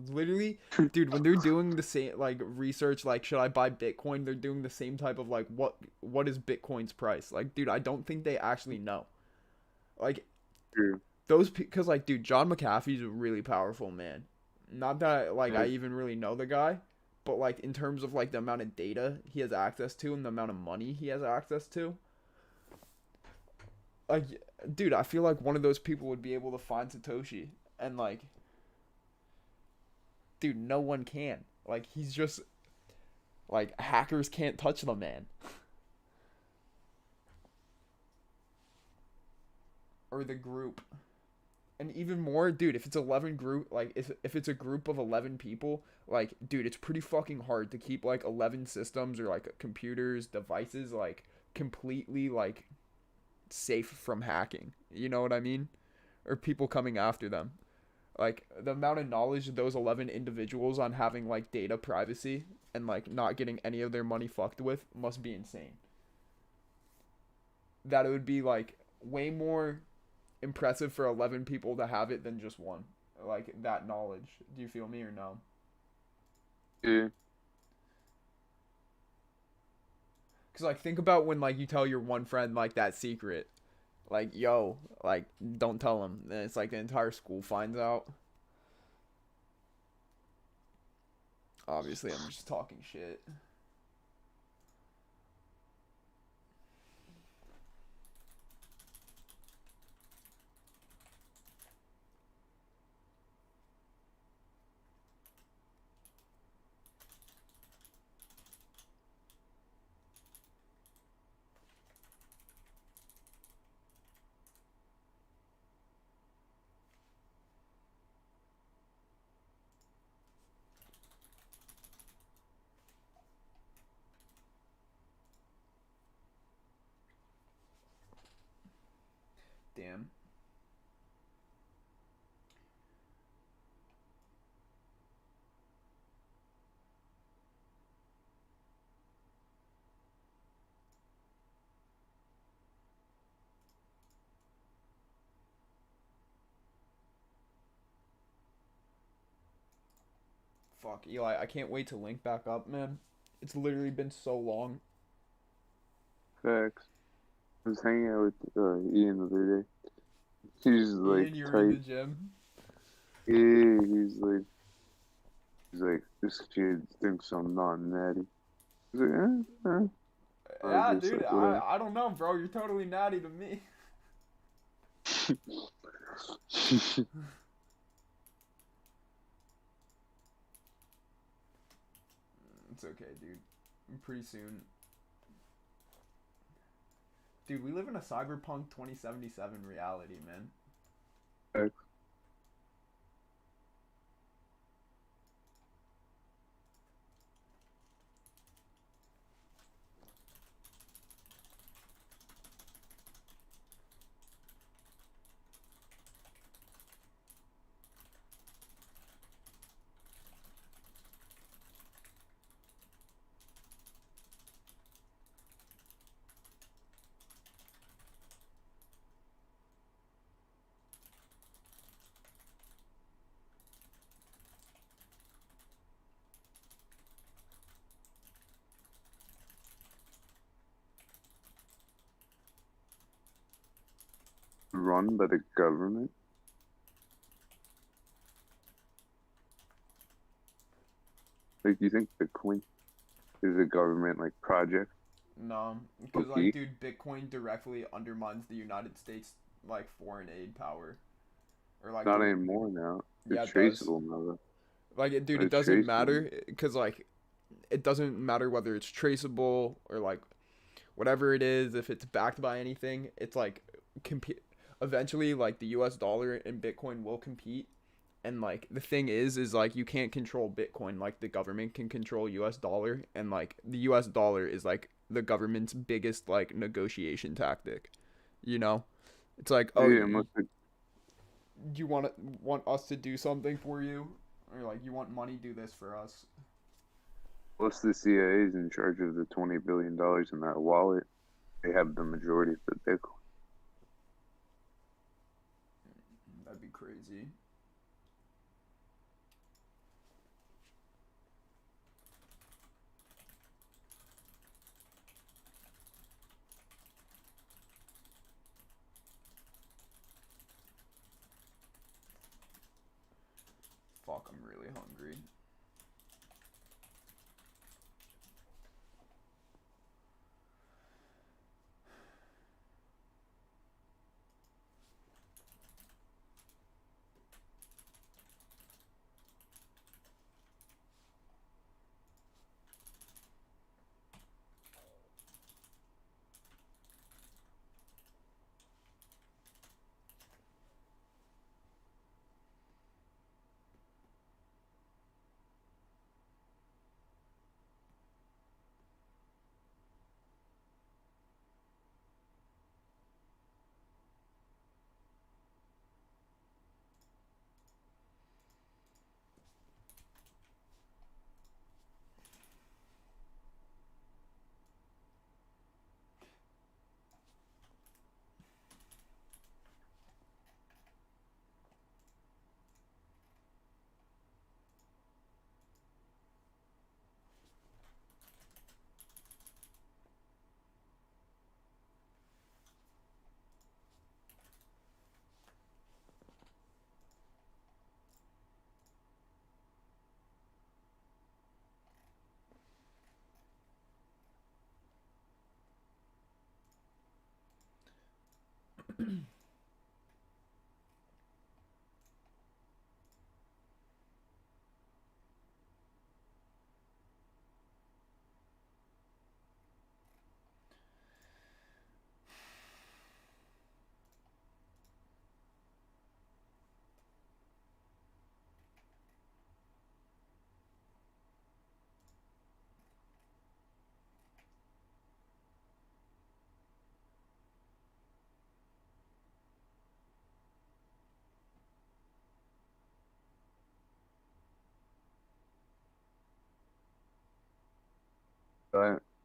Speaker 2: Literally, dude, when they're doing the same like research, like should I buy Bitcoin? They're doing the same type of like what is Bitcoin's price? Like, dude, I don't think they actually know. Like,
Speaker 8: True.
Speaker 2: those because like, dude, John McAfee's a really powerful man. Not that like I even really know the guy, but like in terms of like the amount of data he has access to and the amount of money he has access to. Like, dude, I feel like one of those people would be able to find Satoshi and like, dude, no one can. Like, he's just like hackers can't touch the man. Or the group. And even more, dude, if it's 11 group, like if it's a group of 11 people, like, dude, it's pretty fucking hard to keep like 11 systems or like computers, devices like completely like safe from hacking. You know what I mean? Or people coming after them. Like the amount of knowledge of those 11 individuals on having like data privacy and like not getting any of their money fucked with must be insane. That it would be like way more impressive for 11 people to have it than just one. Like that knowledge. Do you feel me or no?
Speaker 8: Yeah.
Speaker 2: Cause like think about when like you tell your one friend like that secret, like yo, like don't tell him. Then it's like the entire school finds out. Obviously, I'm just talking shit. Damn. Fuck, Eli, I can't wait to link back up, man. It's literally been so long.
Speaker 8: Facts. I was hanging out with Ian the other day. He was like
Speaker 2: Ian, you're
Speaker 8: tight.
Speaker 2: in the gym.
Speaker 8: Yeah, he's like He's like, this kid thinks I'm not natty. He's like,
Speaker 2: Yeah,
Speaker 8: just
Speaker 2: dude,
Speaker 8: like, whatever.
Speaker 2: I don't know, bro. You're totally natty to me. It's okay, dude. Pretty soon. Dude, we live in a cyberpunk 2077 reality, man.
Speaker 8: Run by the government? Like, you think Bitcoin is a government, like, project?
Speaker 2: No, because, like, dude, Bitcoin directly undermines the United States, like, foreign aid power. Or, like,
Speaker 8: Not anymore now. It's traceable now, though.
Speaker 2: Like, dude, it doesn't matter, because, like, it doesn't matter whether it's traceable or, like, whatever it is, if it's backed by anything, it's, like, eventually, like, the US dollar and Bitcoin will compete. And, like, the thing is, like, you can't control Bitcoin like the government can control US dollar. And, like, the US dollar is, like, the government's biggest, like, negotiation tactic. You know? It's like, oh,
Speaker 8: yeah,
Speaker 2: you want us to do something for you? Or, like, you want money, do this for us.
Speaker 8: Plus, the CIA is in charge of the $20 billion in that wallet. They have the majority of the Bitcoin.
Speaker 2: That'd be crazy. Fuck, I'm really hungry.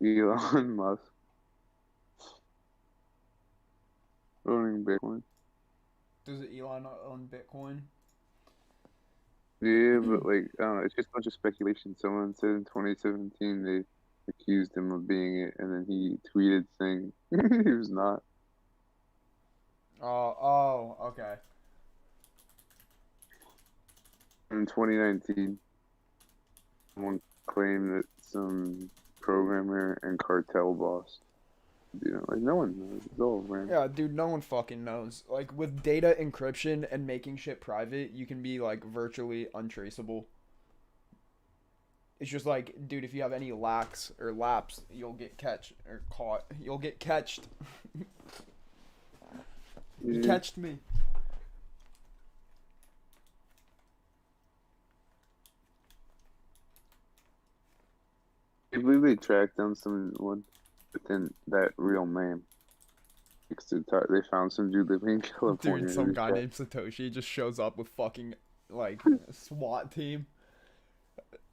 Speaker 8: Elon Musk owning Bitcoin.
Speaker 2: Does Elon own Bitcoin?
Speaker 8: Yeah, but like, I don't know, it's just a bunch of speculation. Someone said in 2017 they accused him of being it, and then he tweeted saying he was not.
Speaker 2: Oh, okay.
Speaker 8: In 2019. Someone claimed that some programmer and cartel boss. You know, like no one knows. It's all random.
Speaker 2: Yeah, dude, no one fucking knows. Like, with data encryption and making shit private, you can be, like, virtually untraceable. It's just like, dude, if you have any laps, you'll get caught. You'll get catched. You catched me.
Speaker 8: I believe they tracked down someone within that real name. They found some dude living in California.
Speaker 2: Dude, some guy named Satoshi just shows up with fucking, like, SWAT team.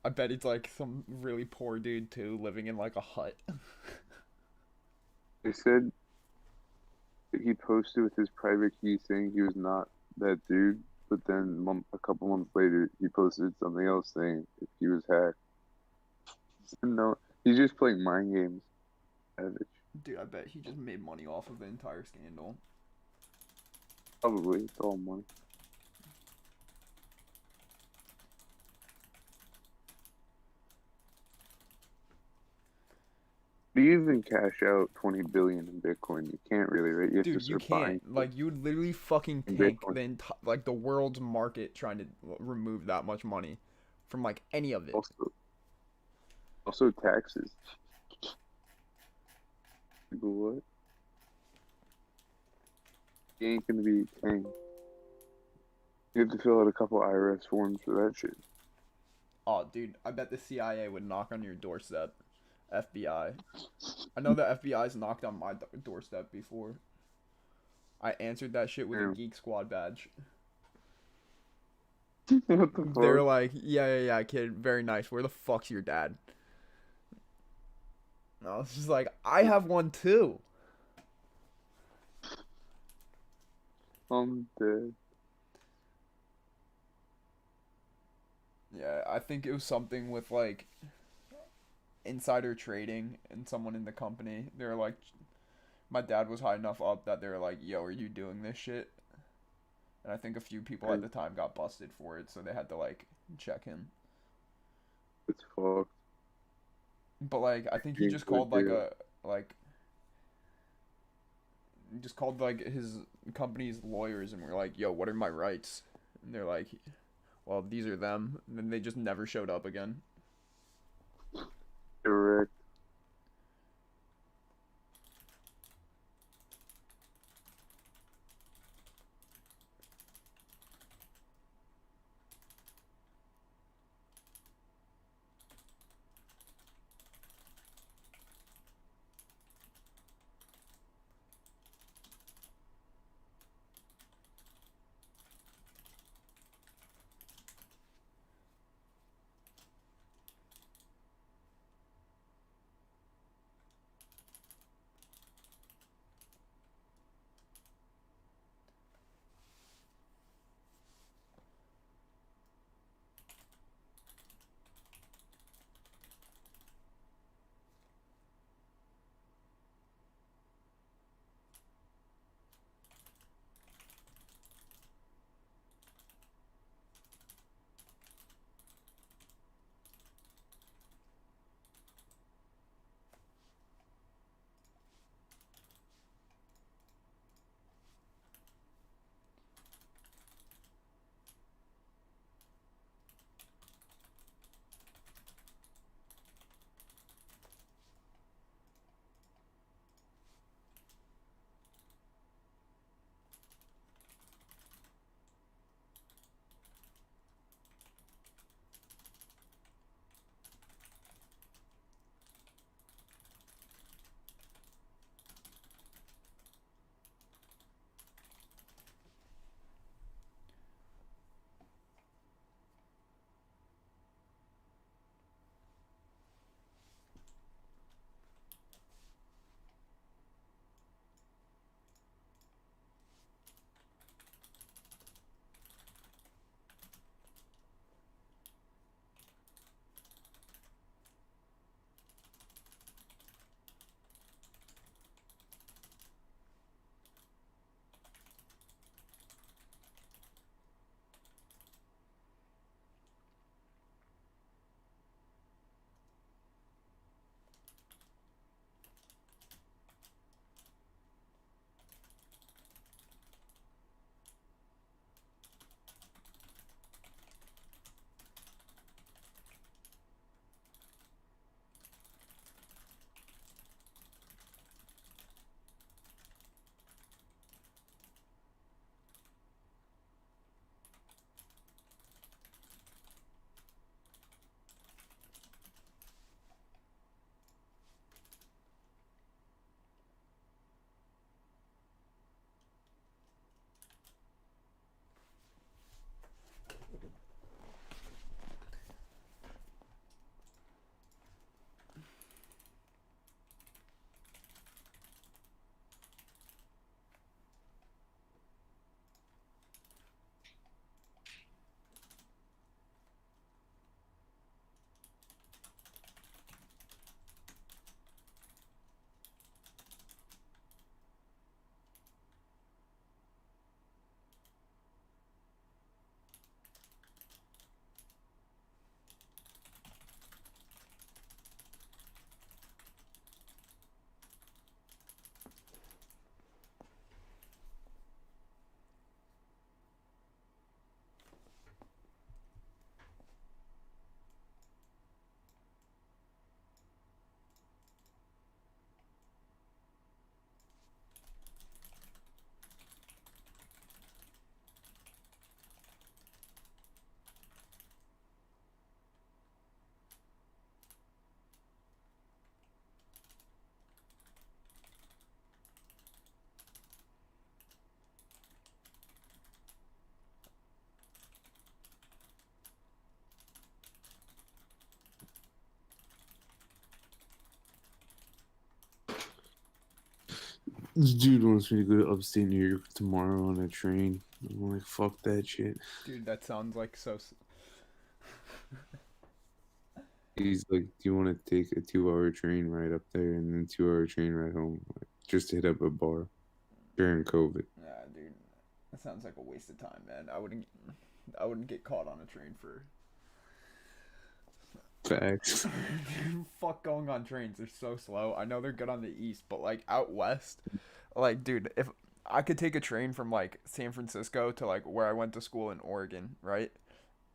Speaker 2: I bet it's, like, some really poor dude, too, living in, like, a hut.
Speaker 8: They said he posted with his private key saying he was not that dude, but then a couple months later, he posted something else saying if he was hacked. No, he's just playing mind games. Savage.
Speaker 2: Dude, I bet he just made money off of the entire scandal.
Speaker 8: Probably, it's all money. Do you even cash out 20 billion in Bitcoin? You can't really, right? You have to
Speaker 2: Dude, you
Speaker 8: start buying.
Speaker 2: can't. Like, you would literally fucking tank the world's market trying to remove that much money from, like, any of it.
Speaker 8: Also taxes. People, what? You ain't gonna be paying. You have to fill out a couple IRS forms for that shit.
Speaker 2: Oh, dude, I bet the CIA would knock on your doorstep. FBI. I know the FBI's knocked on my doorstep before. I answered that shit with a Geek Squad badge.
Speaker 8: What the fuck?
Speaker 2: They're like, yeah, kid, very nice. Where the fuck's your dad? And I was just like, I have one too.
Speaker 8: I'm dead.
Speaker 2: Yeah, I think it was something with, like, insider trading and someone in the company. They're like, my dad was high enough up that they're like, yo, are you doing this shit? And I think a few people at the time got busted for it, so they had to, like, check him.
Speaker 8: It's fucked.
Speaker 2: But, like, I think he just called, his company's lawyers and were like, yo, what are my rights? And they're like, well, these are them. And then they just never showed up again.
Speaker 8: Correct.
Speaker 9: This dude wants me to go to upstate New York tomorrow on a train. I'm like, fuck that shit.
Speaker 2: Dude, that sounds like so.
Speaker 9: He's like, do you want to take a 2-hour train ride up there and then 2-hour train ride home, like, just to hit up a bar during COVID?
Speaker 2: Yeah, dude, that sounds like a waste of time, man. I wouldn't get caught on a train for.
Speaker 9: Facts.
Speaker 2: Fuck going on trains. They're so slow. I know they're good on the east, but like out west, like, dude, if I could take a train from like San Francisco to like where I went to school in Oregon, right?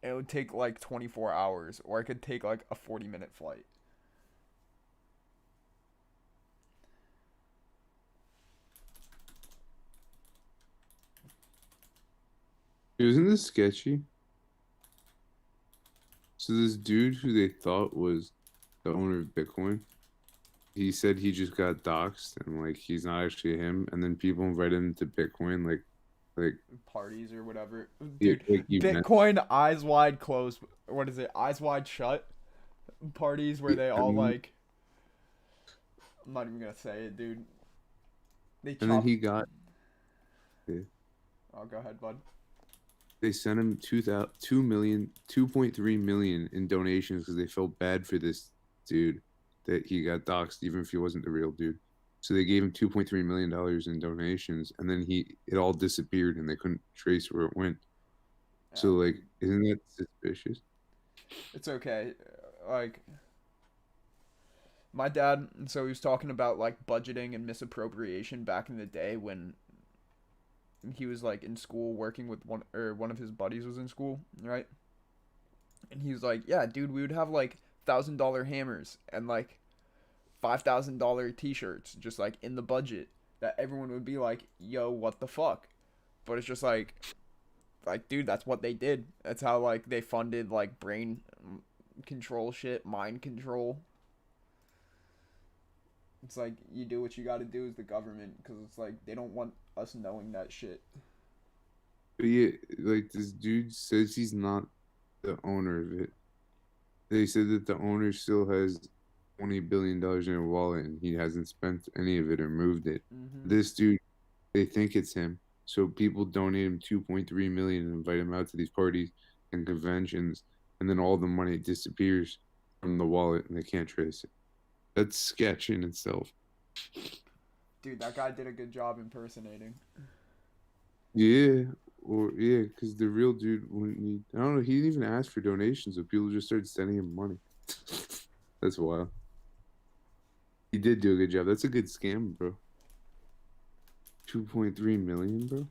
Speaker 2: It would take like 24 hours, or I could take like a 40-minute flight.
Speaker 9: Isn't this sketchy? So this dude who they thought was the owner of Bitcoin, he said he just got doxxed and like he's not actually him. And then people invited him to Bitcoin, like
Speaker 2: Parties or whatever. Dude,
Speaker 9: like
Speaker 2: Bitcoin eyes wide closed. What is it? Eyes wide shut. Parties where they all like. I'm not even gonna say it, dude.
Speaker 9: And then he got. Yeah.
Speaker 2: Oh, go ahead, bud.
Speaker 9: They sent him 2.3 million in donations because they felt bad for this dude that he got doxxed, even if he wasn't the real dude. So they gave him $2.3 million in donations, and then it all disappeared, and they couldn't trace where it went. Yeah. So like, isn't that suspicious?
Speaker 2: It's okay. Like, my dad, so he was talking about like budgeting and misappropriation back in the day when he was like in school working with one of his buddies was in school, right? And he was like, yeah, dude, we would have like $1,000 hammers and like $5,000 t-shirts just like in the budget that everyone would be like, yo, what the fuck? But it's just like, dude, that's what they did. That's how like they funded like brain control shit, mind control. It's like, you do what you gotta do as the government, because it's like, they don't want us knowing that shit.
Speaker 9: But yeah, like, this dude says he's not the owner of it. They said that the owner still has $20 billion in a wallet, and he hasn't spent any of it or moved it. Mm-hmm. This dude, they think it's him. So people donate him $2.3 million and invite him out to these parties and conventions, and then all the money disappears from the wallet, and they can't trace it. That's sketch in itself.
Speaker 2: Dude, that guy did a good job impersonating.
Speaker 9: Yeah, because the real dude wouldn't need. I don't know. He didn't even ask for donations, so people just started sending him money. That's wild. He did do a good job. That's a good scam, bro. 2.3 million, bro.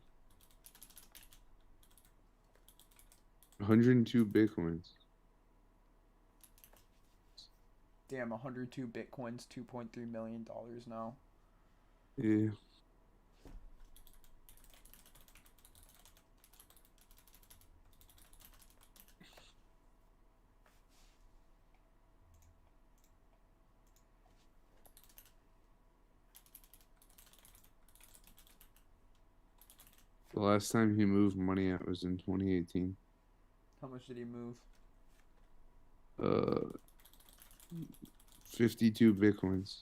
Speaker 9: 102 bitcoins.
Speaker 2: Damn, 102 bitcoins, $2.3 million now.
Speaker 9: Yeah. The last time he moved money out was in 2018.
Speaker 2: How much did he move?
Speaker 9: 52 bitcoins.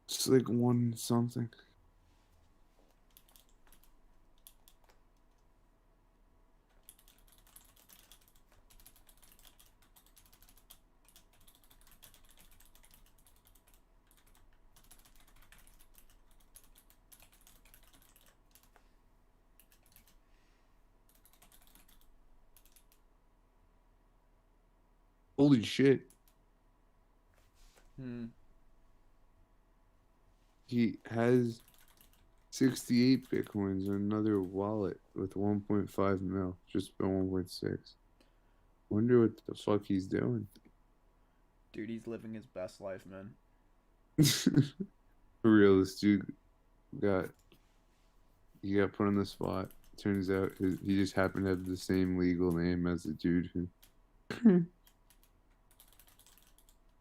Speaker 9: It's like one something. Holy shit. He has 68 bitcoins and another wallet with 1.5 mil, just been 1.6. Wonder what the fuck he's doing.
Speaker 2: Dude, he's living his best life, man.
Speaker 9: For real, this dude got put on the spot. Turns out he just happened to have the same legal name as the dude who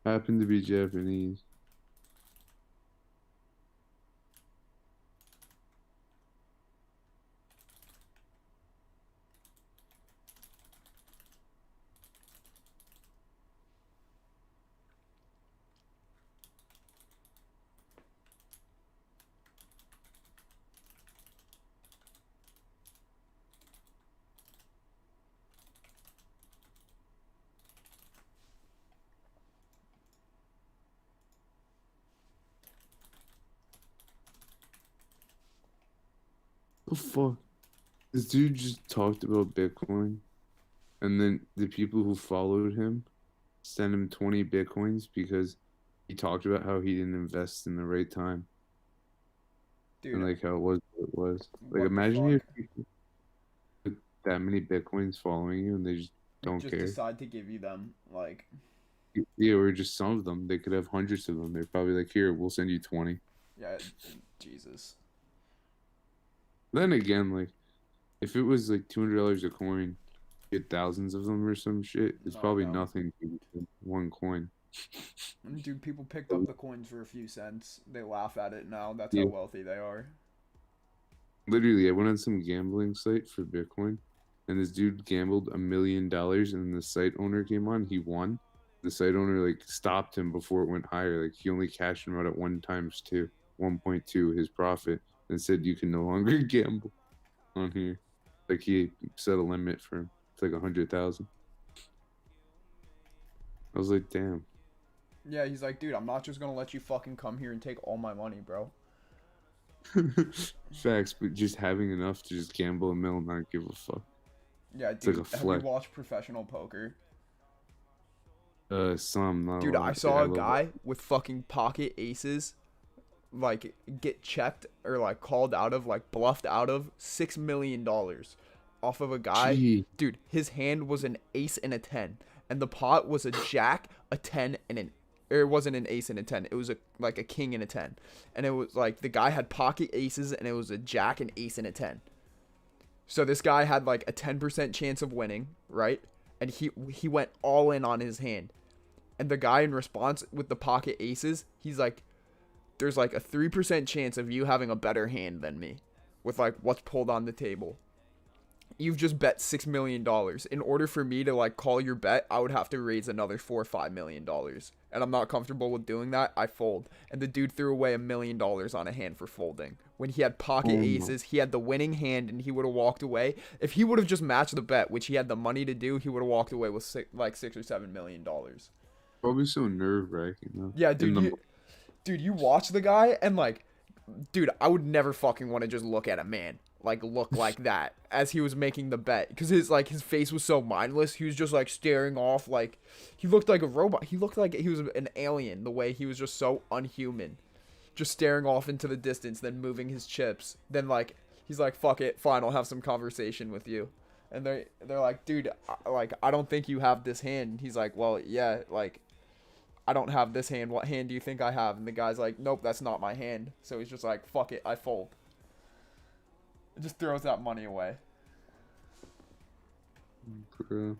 Speaker 9: happened to be Japanese. the fuck? This dude just talked about Bitcoin, and then the people who followed him sent him 20 Bitcoins because he talked about how he didn't invest in the right time.
Speaker 2: Dude,
Speaker 9: And like how it was what it was.
Speaker 2: what
Speaker 9: Like
Speaker 2: the
Speaker 9: imagine you
Speaker 2: fuck?
Speaker 9: have people with that many Bitcoins following you and they just don't
Speaker 2: just
Speaker 9: care.
Speaker 2: decide to give you them, like,
Speaker 9: Yeah, or just some of them. They could have hundreds of them. They're probably like, here, we'll send you 20.
Speaker 2: yeah, Jesus.
Speaker 9: Then again, like, if it was like $200 a coin, get thousands of them or some shit, it's
Speaker 2: No,
Speaker 9: probably
Speaker 2: no.
Speaker 9: nothing to one coin.
Speaker 2: Dude, people picked up the coins for a few cents. They laugh at it now. That's
Speaker 9: Yeah.
Speaker 2: how wealthy they are.
Speaker 9: Literally, I went on some gambling site for Bitcoin, and this dude gambled $1 million, and the site owner came on. He won. The site owner like stopped him before it went higher. Like he only cashed him out at 1.2 his profit, and said you can no longer gamble on here. Like he set a limit for him. It's like 100,000. I was like, damn.
Speaker 2: Yeah, he's like, dude, I'm not just gonna let you fucking come here and take all my money, bro.
Speaker 9: Facts, but just having enough to just gamble a mil and not give a fuck.
Speaker 2: Yeah,
Speaker 9: It's
Speaker 2: dude,
Speaker 9: like a
Speaker 2: have you
Speaker 9: flex.
Speaker 2: watched professional poker?
Speaker 9: Some, not a
Speaker 2: Dude, I
Speaker 9: lot.
Speaker 2: saw
Speaker 9: Yeah,
Speaker 2: a
Speaker 9: love
Speaker 2: guy
Speaker 9: it.
Speaker 2: with fucking pocket aces, like, get checked or, like, called out of, like, bluffed out of $6 million off of a guy.
Speaker 9: Gee.
Speaker 2: Dude, his hand was an ace and a 10, and the pot was a jack, a 10, and an, or it wasn't an ace and a 10, it was like a king and a 10. And it was, like, the guy had pocket aces, and it was a jack, an ace, and a 10. So this guy had, like, a 10% chance of winning, right? And he went all in on his hand. And the guy in response with the pocket aces, he's like, there's like a 3% chance of you having a better hand than me with like what's pulled on the table. You've just bet $6 million. In order for me to like call your bet, I would have to raise another $4 or $5 million. And I'm not comfortable with doing that. I fold. And the dude threw away $1 million on a hand for folding. When he had pocket aces, he had the winning hand and he would have walked away. If he would have just matched the bet, which he had the money to do, he would have walked away with $6 or $7 million.
Speaker 9: Probably so nerve wracking though.
Speaker 2: Yeah,
Speaker 9: In
Speaker 2: dude.
Speaker 9: the-
Speaker 2: You watch the guy and like, dude, I would never fucking want to just look at a man like look like that as he was making the bet, because his face was so mindless. He was just like staring off, like he looked like a robot. He looked like he was an alien. The way he was just so unhuman, just staring off into the distance, then moving his chips. Then like he's like, "Fuck it, fine, I'll have some conversation with you." And they're like, "Dude, I don't think you have this hand." And he's like, "Well, yeah, like." I don't have this hand. What hand do you think I have? And the guy's like, nope, that's not my hand. So he's just like, fuck it, I fold. It just throws that money away.
Speaker 9: Bro.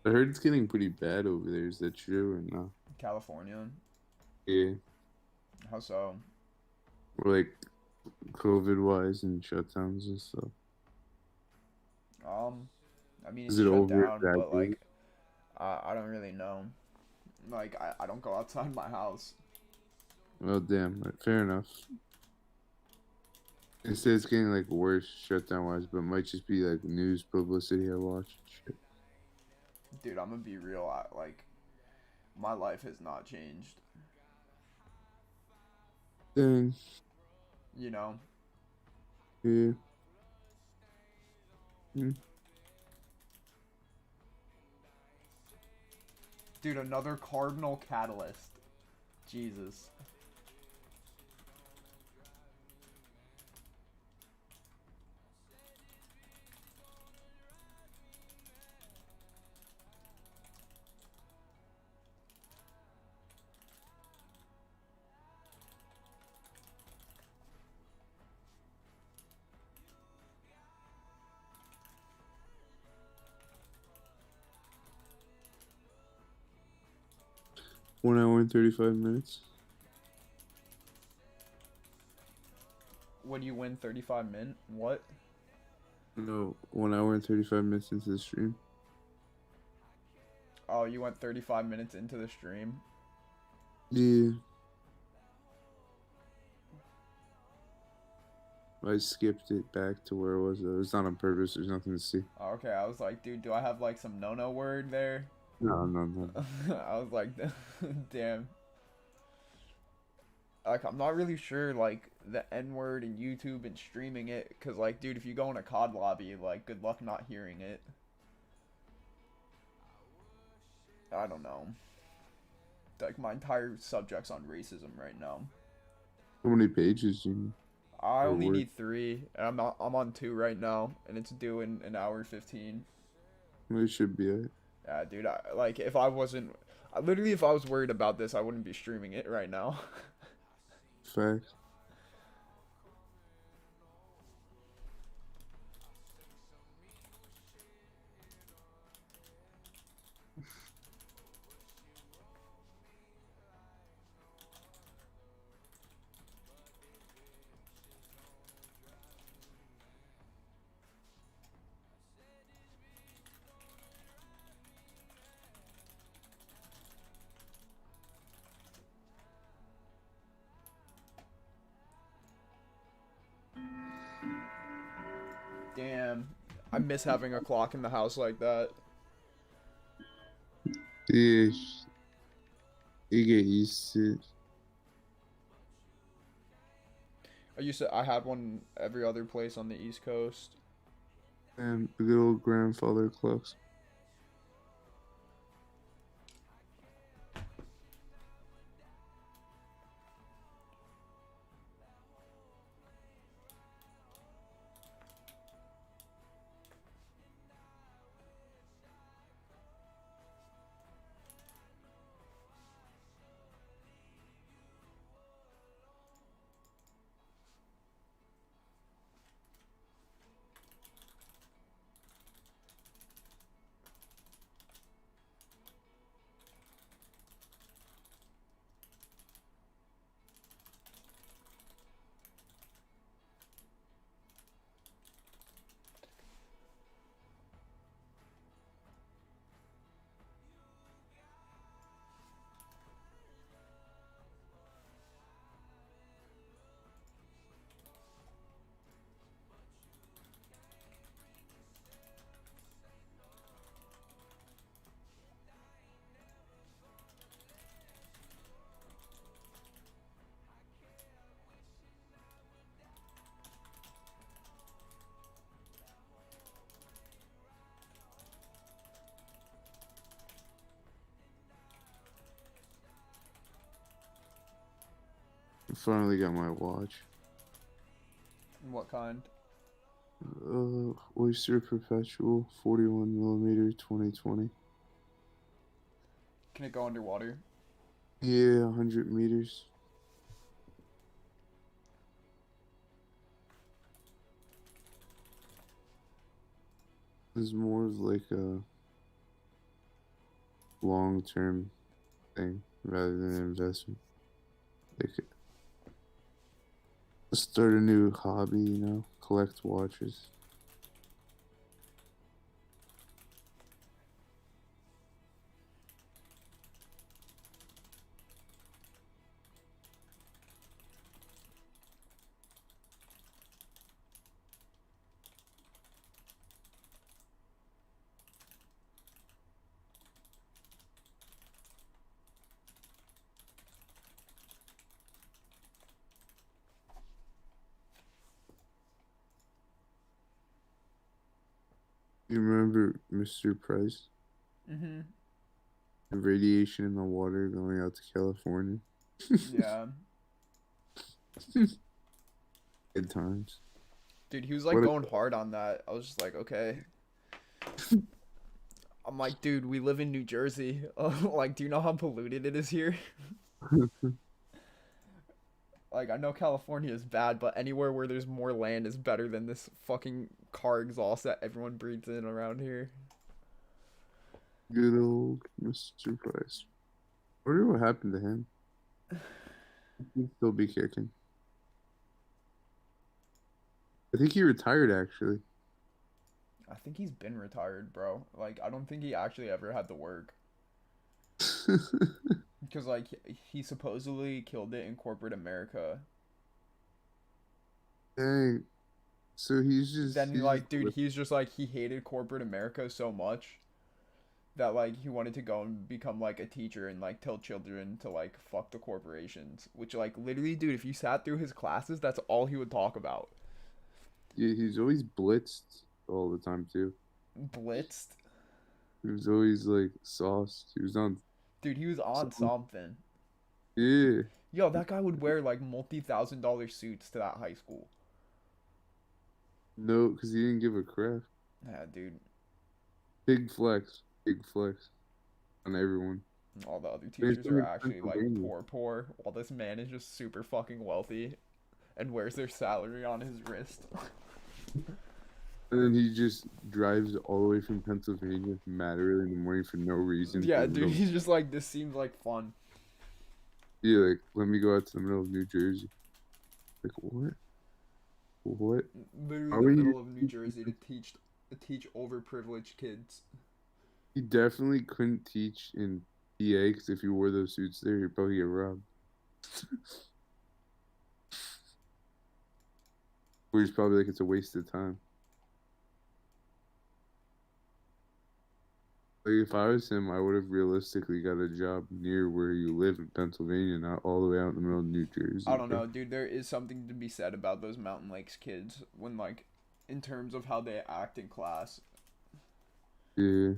Speaker 9: I heard it's getting pretty bad over there. Is that true or not?
Speaker 2: California.
Speaker 9: Yeah.
Speaker 2: How so?
Speaker 9: Or like COVID wise and shutdowns and stuff.
Speaker 2: I mean,
Speaker 9: Is
Speaker 2: it's
Speaker 9: it
Speaker 2: shut
Speaker 9: over
Speaker 2: down,
Speaker 9: that
Speaker 2: but like,
Speaker 9: big?
Speaker 2: I don't really know. Like, I don't go outside my house.
Speaker 9: Well, damn. Fair enough. It says it's getting like worse shutdown wise, but it might just be like news publicity I watch and shit.
Speaker 2: Dude, I'm gonna be real. Like, my life has not changed.
Speaker 9: Dang.
Speaker 2: You know?
Speaker 9: Yeah. Hmm.
Speaker 2: Dude, another Cardinal Catalyst. Jesus.
Speaker 9: One hour and 35 minutes.
Speaker 2: When you win 35 min, what?
Speaker 9: No, 1 hour and 35 minutes into the stream.
Speaker 2: Oh, you went 35 minutes into the stream?
Speaker 9: Yeah. I skipped it back to where it was. Though. It's not on purpose. There's nothing to see.
Speaker 2: Oh, okay, I was like, dude, do I have like some no-no word there?
Speaker 9: No.
Speaker 2: I was like, damn. Like, I'm not really sure, like, the N word in YouTube and streaming it, cause like, dude, if you go in a COD lobby, like, good luck not hearing it. I don't know. Like, my entire subject's on racism right now.
Speaker 9: How many pages do you need?
Speaker 2: I
Speaker 9: Or
Speaker 2: only
Speaker 9: word?
Speaker 2: need 3, and I'm on 2 right now, and it's due in an hour 15.
Speaker 9: It should be it.
Speaker 2: Yeah, dude. Like, if I wasn't, literally, if I was worried about this, I wouldn't be streaming it right now.
Speaker 9: Facts.
Speaker 2: Damn, I miss having a clock in the house like that.
Speaker 9: Yeah, you get used to it.
Speaker 2: I had one every other place on the East Coast.
Speaker 9: And the good old grandfather clocks. I finally got my watch.
Speaker 2: What kind?
Speaker 9: Oyster Perpetual 41mm 2020.
Speaker 2: Can it go underwater?
Speaker 9: Yeah, 100 meters. It's more of like a long-term thing rather than an investment. Like, start a new hobby, you know, collect watches. You remember Mr. Price?
Speaker 2: Mm-hmm.
Speaker 9: The radiation in the water going out to California?
Speaker 2: Yeah.
Speaker 9: Good times.
Speaker 2: Dude, he was like going hard on that. I was just like, okay. I'm like, dude, we live in New Jersey. Like, do you know how polluted it is here? Like, I know California is bad, but anywhere where there's more land is better than this fucking car exhaust that everyone breathes in around here.
Speaker 9: Good old Mr. Price. I wonder what happened to him. He'd still be kicking. I think he retired, actually.
Speaker 2: I think he's been retired, bro. Like, I don't think he actually ever had to work. Because, like, he supposedly killed it in corporate America.
Speaker 9: Dang. So he's just...
Speaker 2: Then, like, dude, he's just like, he hated corporate America so much that like he wanted to go and become like a teacher and like tell children to like fuck the corporations, which like literally, dude, if you sat through his classes, that's all he would talk about.
Speaker 9: Yeah, he's always blitzed all the time too.
Speaker 2: Blitzed?
Speaker 9: He was always like sauced. He was on.
Speaker 2: Dude, he was on something.
Speaker 9: Yeah.
Speaker 2: Yo, that guy would wear like multi-$1,000 suits to that high school.
Speaker 9: No, because he didn't give a crap.
Speaker 2: Yeah, dude.
Speaker 9: Big flex. Big flex on everyone.
Speaker 2: All the other teachers are actually like poor, while this man is just super fucking wealthy and wears their salary on his wrist.
Speaker 9: And then he just drives all the way from Pennsylvania from mad early in the morning for no reason.
Speaker 2: Yeah, dude, he's just like, this seems like fun.
Speaker 9: Yeah, like, let me go out to the middle of New Jersey. Like, what? What?
Speaker 2: Literally the middle of New Jersey to teach overprivileged kids.
Speaker 9: He definitely couldn't teach in PA because if he wore those suits there, he'd probably get robbed. Or he's probably like, it's a waste of time. Like, if I was him, I would have realistically got a job near where you live in Pennsylvania, not all the way out in the middle of New Jersey.
Speaker 2: I don't know, dude. There is something to be said about those Mountain Lakes kids when, like, in terms of how they act in class.
Speaker 9: Yeah.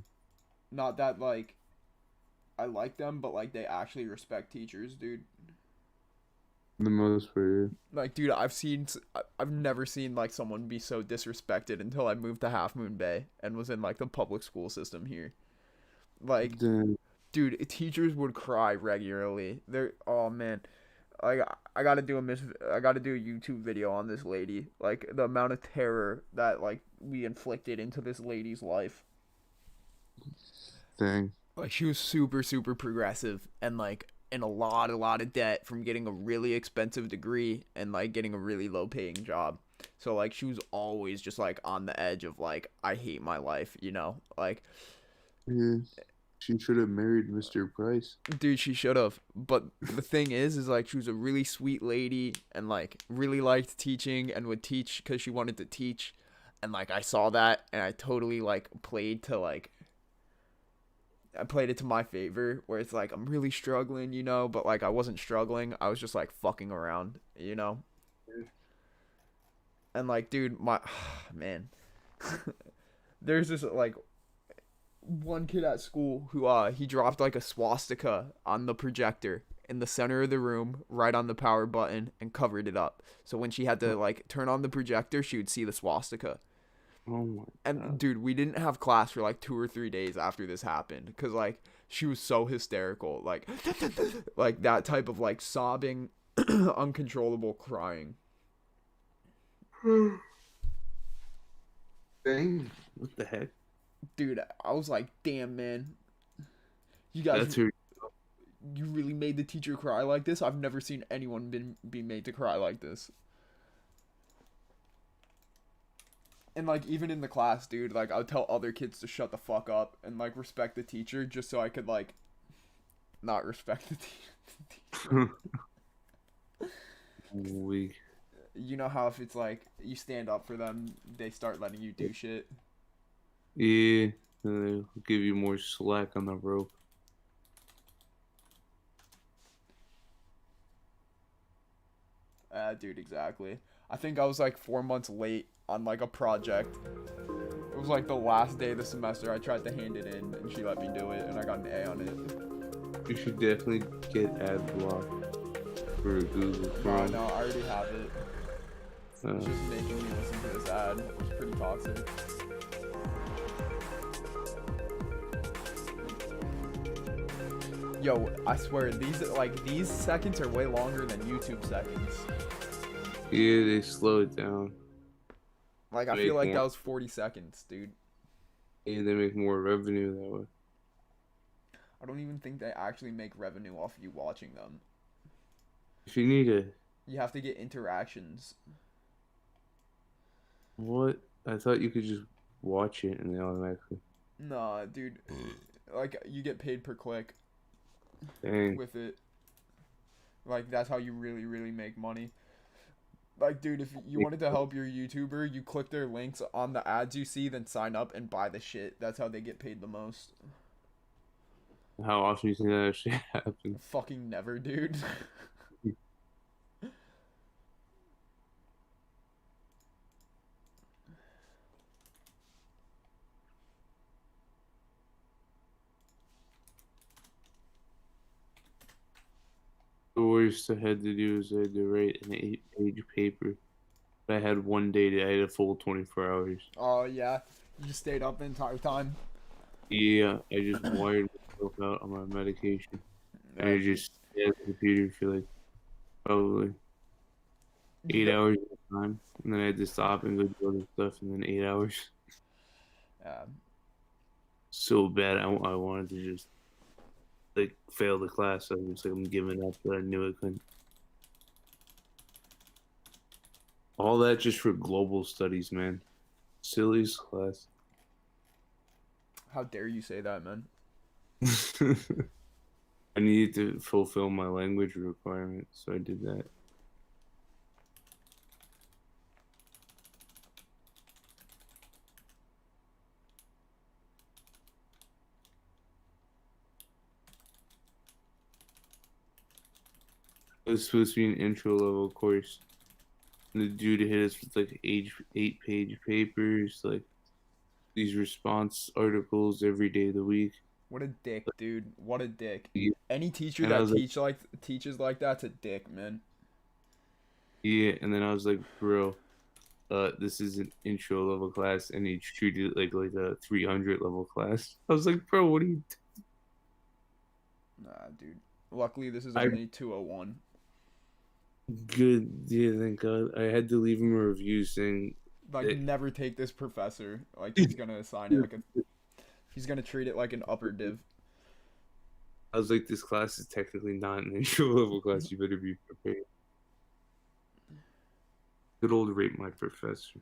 Speaker 2: Not that, like, I like them, but, like, they actually respect teachers, dude.
Speaker 9: The most part, yeah.
Speaker 2: Like, dude, I've never seen, like, someone be so disrespected until I moved to Half Moon Bay and was in, like, the public school system here. Like,
Speaker 9: Damn.
Speaker 2: dude, teachers would cry regularly. Oh man, like I gotta do a YouTube video on this lady. Like the amount of terror that like we inflicted into this lady's life.
Speaker 9: Dang.
Speaker 2: Like she was super progressive and like in a lot of debt from getting a really expensive degree and like getting a really low paying job. So like she was always just like on the edge of like I hate my life, you know, like.
Speaker 9: Yeah. She should have married Mr. Price.
Speaker 2: Dude, she should have. But the thing is like she was a really sweet lady and like really liked teaching and would teach because she wanted to teach. And like I saw that and I totally like played it to my favor where it's like I'm really struggling, you know, but like I wasn't struggling. I was just like fucking around, you know. And like, dude, man, there's this like one kid at school who he dropped like a swastika on the projector in the center of the room right on the power button and covered it up, so when she had to like turn on the projector she would see the swastika.
Speaker 9: Oh my God.
Speaker 2: And dude, we didn't have class for like 2 or 3 days after this happened because like she was so hysterical, like like that type of like sobbing uncontrollable crying.
Speaker 9: Dang. What the heck?
Speaker 2: Dude, I was like, damn, man. You guys, you really made the teacher cry like this? I've never seen anyone be made to cry like this. And, like, even in the class, dude, like, I would tell other kids to shut the fuck up and, like, respect the teacher just so I could, like, not respect the teacher.
Speaker 9: Weak.
Speaker 2: You know how if it's, like, you stand up for them, they start letting you do shit?
Speaker 9: Yeah, and they'll give you more slack on the rope.
Speaker 2: Dude, exactly. I think I was like 4 months late on like a project. It was like the last day of the semester. I tried to hand it in and she let me do it and I got an A on it.
Speaker 9: You should definitely get ad block for Google Chrome.
Speaker 2: No, I already have it. It's just making me listen to this ad. It's pretty toxic. Yo, I swear these seconds are way longer than YouTube seconds.
Speaker 9: Yeah, they slow it down.
Speaker 2: Like I feel like that was 40 seconds, dude.
Speaker 9: Yeah, they make more revenue that way.
Speaker 2: I don't even think they actually make revenue off you watching them.
Speaker 9: If you need a...
Speaker 2: You have to get interactions.
Speaker 9: What? I thought you could just watch it and they automatically...
Speaker 2: Nah, dude. Like, you get paid per click.
Speaker 9: Dang.
Speaker 2: With it. Like, that's how you really, really make money. Like, dude, if you wanted to help your YouTuber, you click their links on the ads you see, then sign up and buy the shit. That's how they get paid the most.
Speaker 9: How often do you think that actually happens?
Speaker 2: Fucking never, dude.
Speaker 9: The worst I had to do is I had to write an 8-page paper. I had one day I had a full 24 hours.
Speaker 2: Oh yeah, you just stayed up the entire time.
Speaker 9: Yeah, I just wired myself out on my medication. And I just stayed at the computer for like probably 8 hours at a time. And then I had to stop and go do other stuff and then 8 hours. So bad I wanted to just like fail the class. I was just like, I'm giving up, but I knew I couldn't. All that just for global studies, man. Silliest class.
Speaker 2: How dare you say that, man?
Speaker 9: I needed to fulfill my language requirement, so I did that. It was supposed to be an intro level course. And the dude hit us with like 8-page papers, like these response articles every day of the week.
Speaker 2: What a dick, dude. What a dick.
Speaker 9: Yeah.
Speaker 2: Any teacher
Speaker 9: And I
Speaker 2: that
Speaker 9: was
Speaker 2: teaches like that's a dick, man.
Speaker 9: Yeah, and then I was like, bro, this is an intro level class, and he treated it like a 300 level class. I was like, bro, what are you?
Speaker 2: Nah, dude. Luckily, this is only 201.
Speaker 9: Good, yeah, thank God. I had to leave him a review saying,
Speaker 2: Like, never take this professor. Like, he's gonna assign it like a. He's gonna treat it like an upper div.
Speaker 9: I was like, this class is technically not an intro level class. You better be prepared. Good old rate my professor.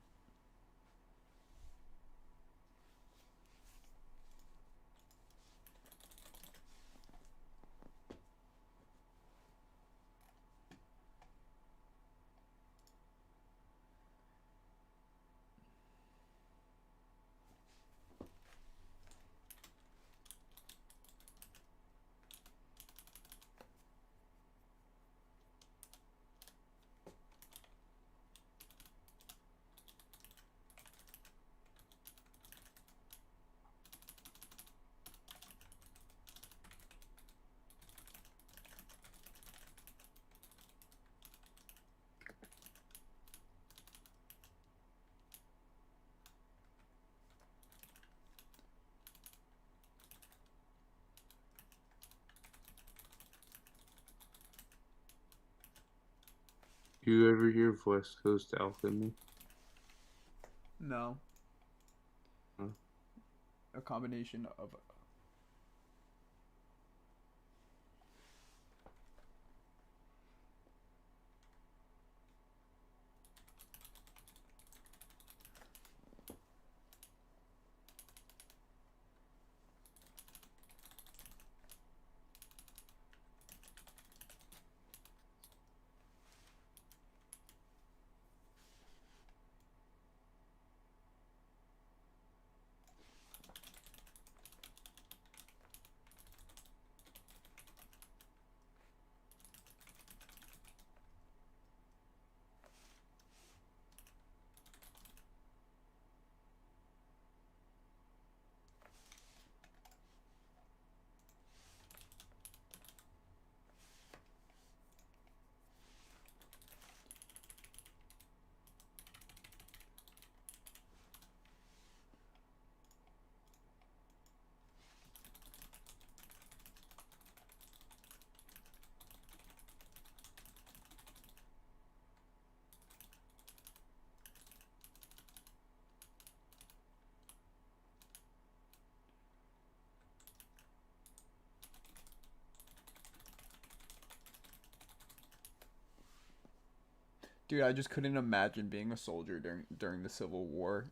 Speaker 9: You ever hear of West Coast Alchemy?
Speaker 2: No.
Speaker 9: Huh?
Speaker 2: A combination of. Dude, I just couldn't imagine being a soldier during the Civil War.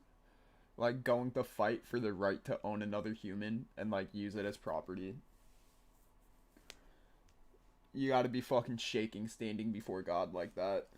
Speaker 2: Like, going to fight for the right to own another human and, like, use it as property. You gotta be fucking shaking standing before God like that.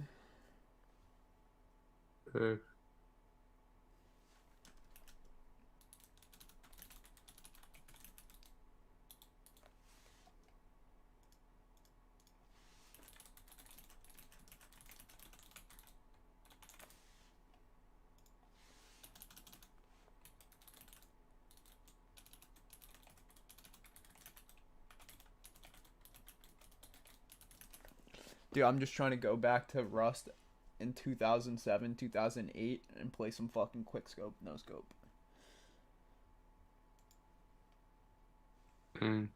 Speaker 2: Dude, I'm just trying to go back to Rust in 2007, 2008 and play some fucking quick scope, no scope.
Speaker 9: Mm.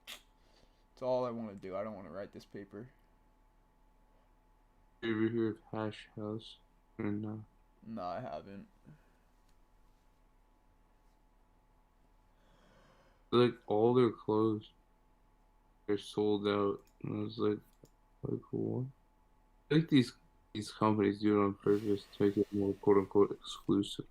Speaker 2: That's all I want to do. I don't want to write this paper.
Speaker 9: You ever hear of Hash House? And
Speaker 2: No, I haven't.
Speaker 9: like all their clothes are sold out, and I was like what? I think these companies do it on purpose to make it more quote unquote exclusive.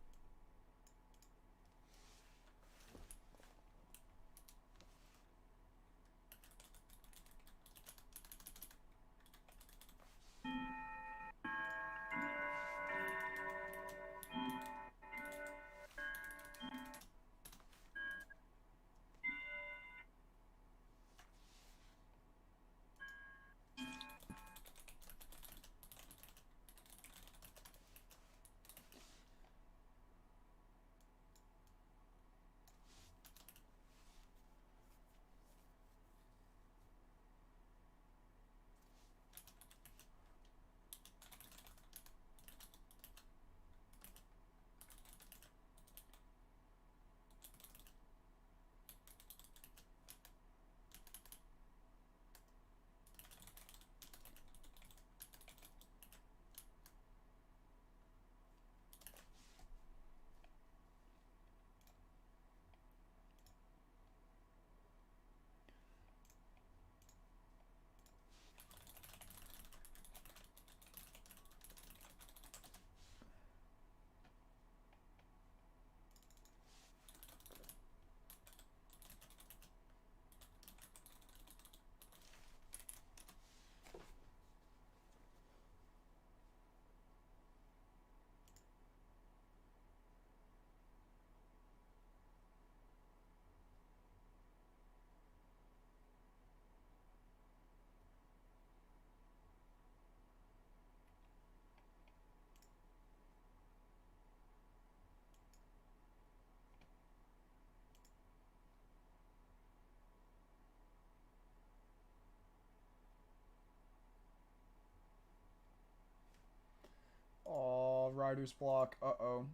Speaker 2: Oh, writer's block. Uh-oh.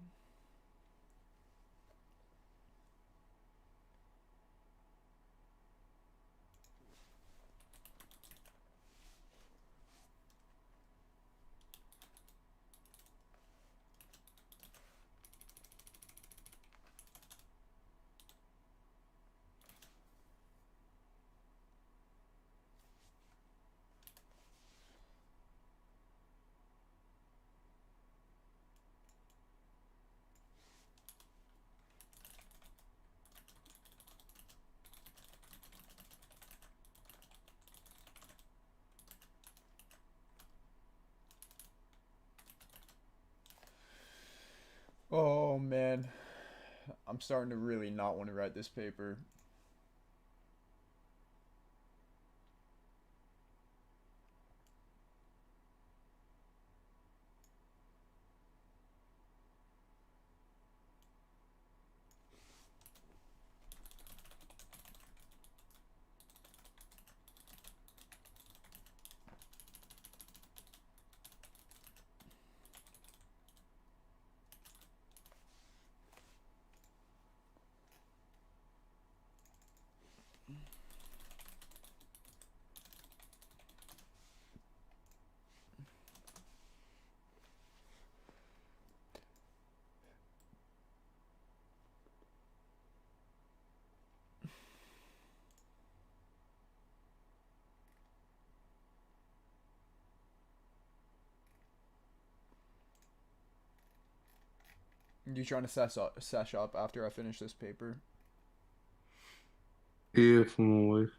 Speaker 2: Oh man, I'm starting to really not want to write this paper. You trying to sesh up after I finish this paper?
Speaker 9: Yeah, from my wife.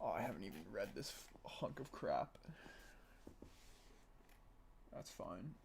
Speaker 2: Oh, I haven't even read this hunk of crap. That's fine.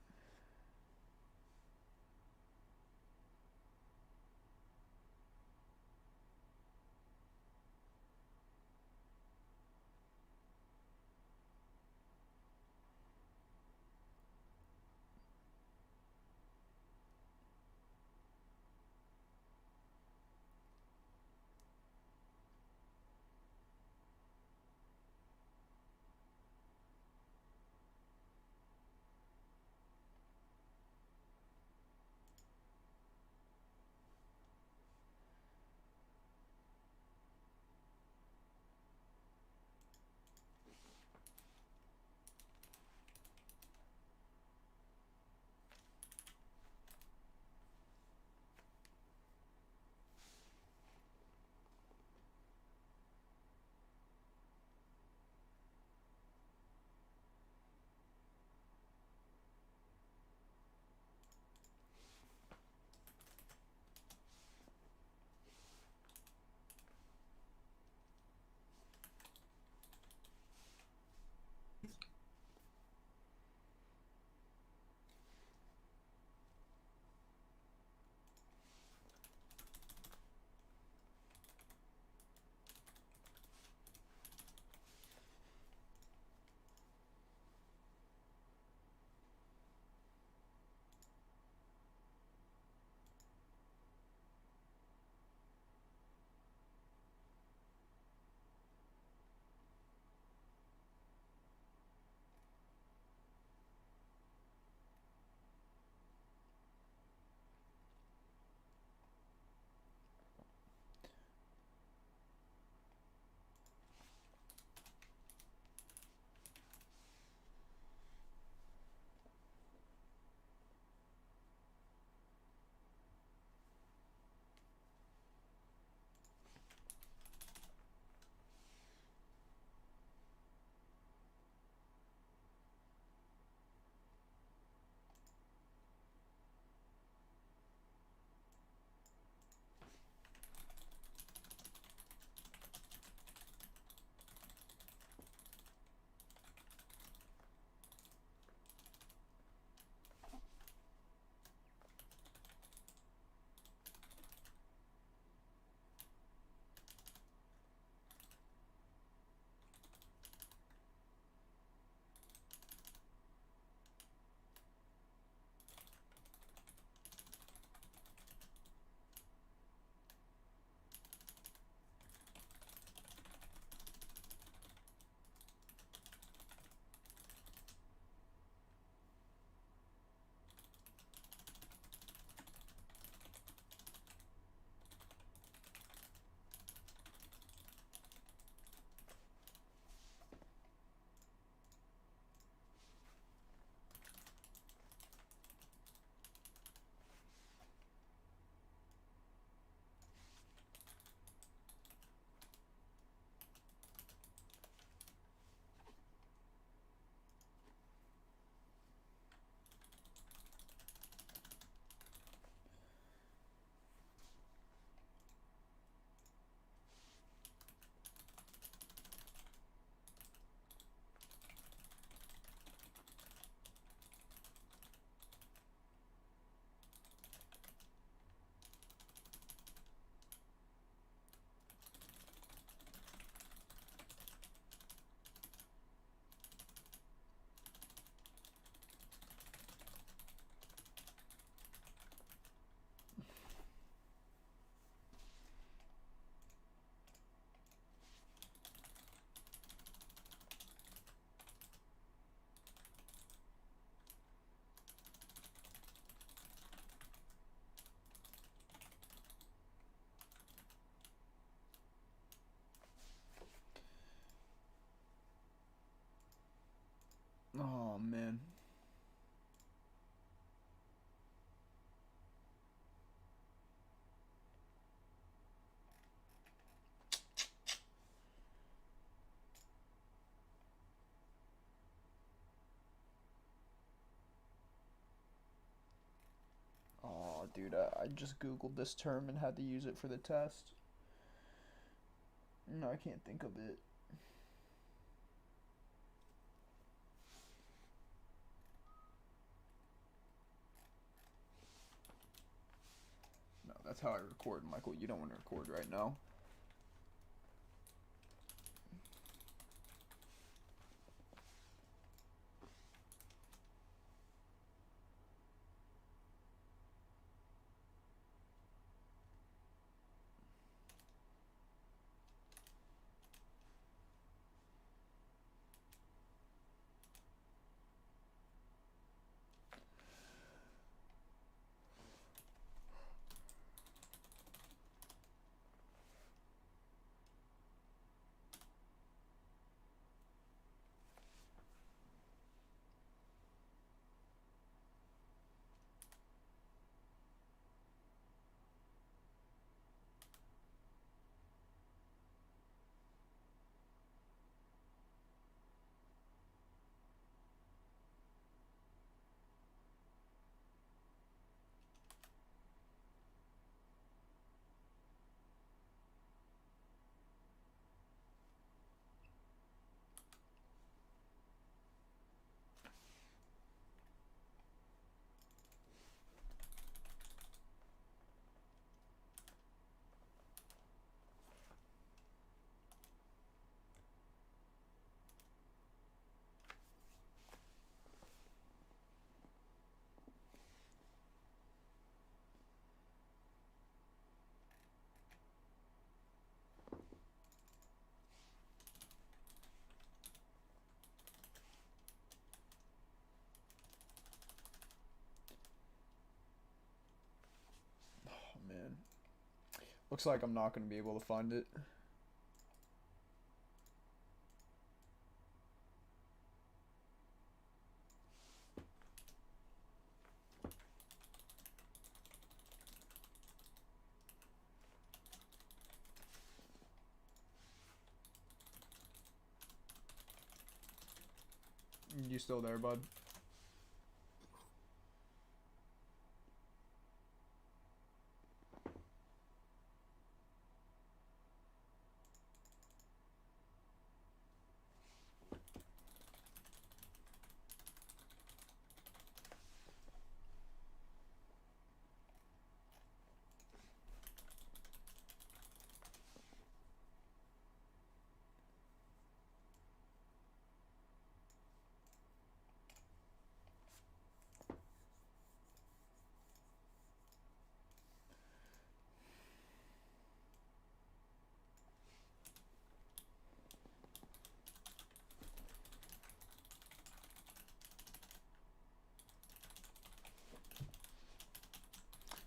Speaker 2: Oh man. Oh, dude, I just googled this term and had to use it for the test. No, I can't think of it. That's how I record, Michael. You don't want to record right now. Man, looks like I'm not going to be able to find it. You still there, bud?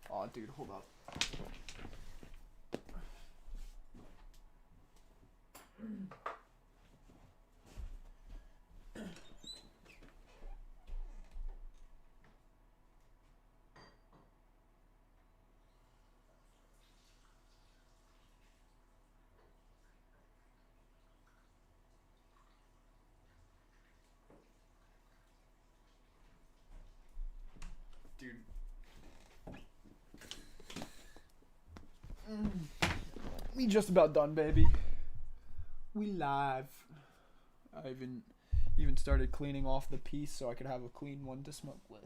Speaker 2: Aw, dude, hold up. Dude. We just about done, baby. We live. I even started cleaning off the piece so I could have a clean one to smoke with.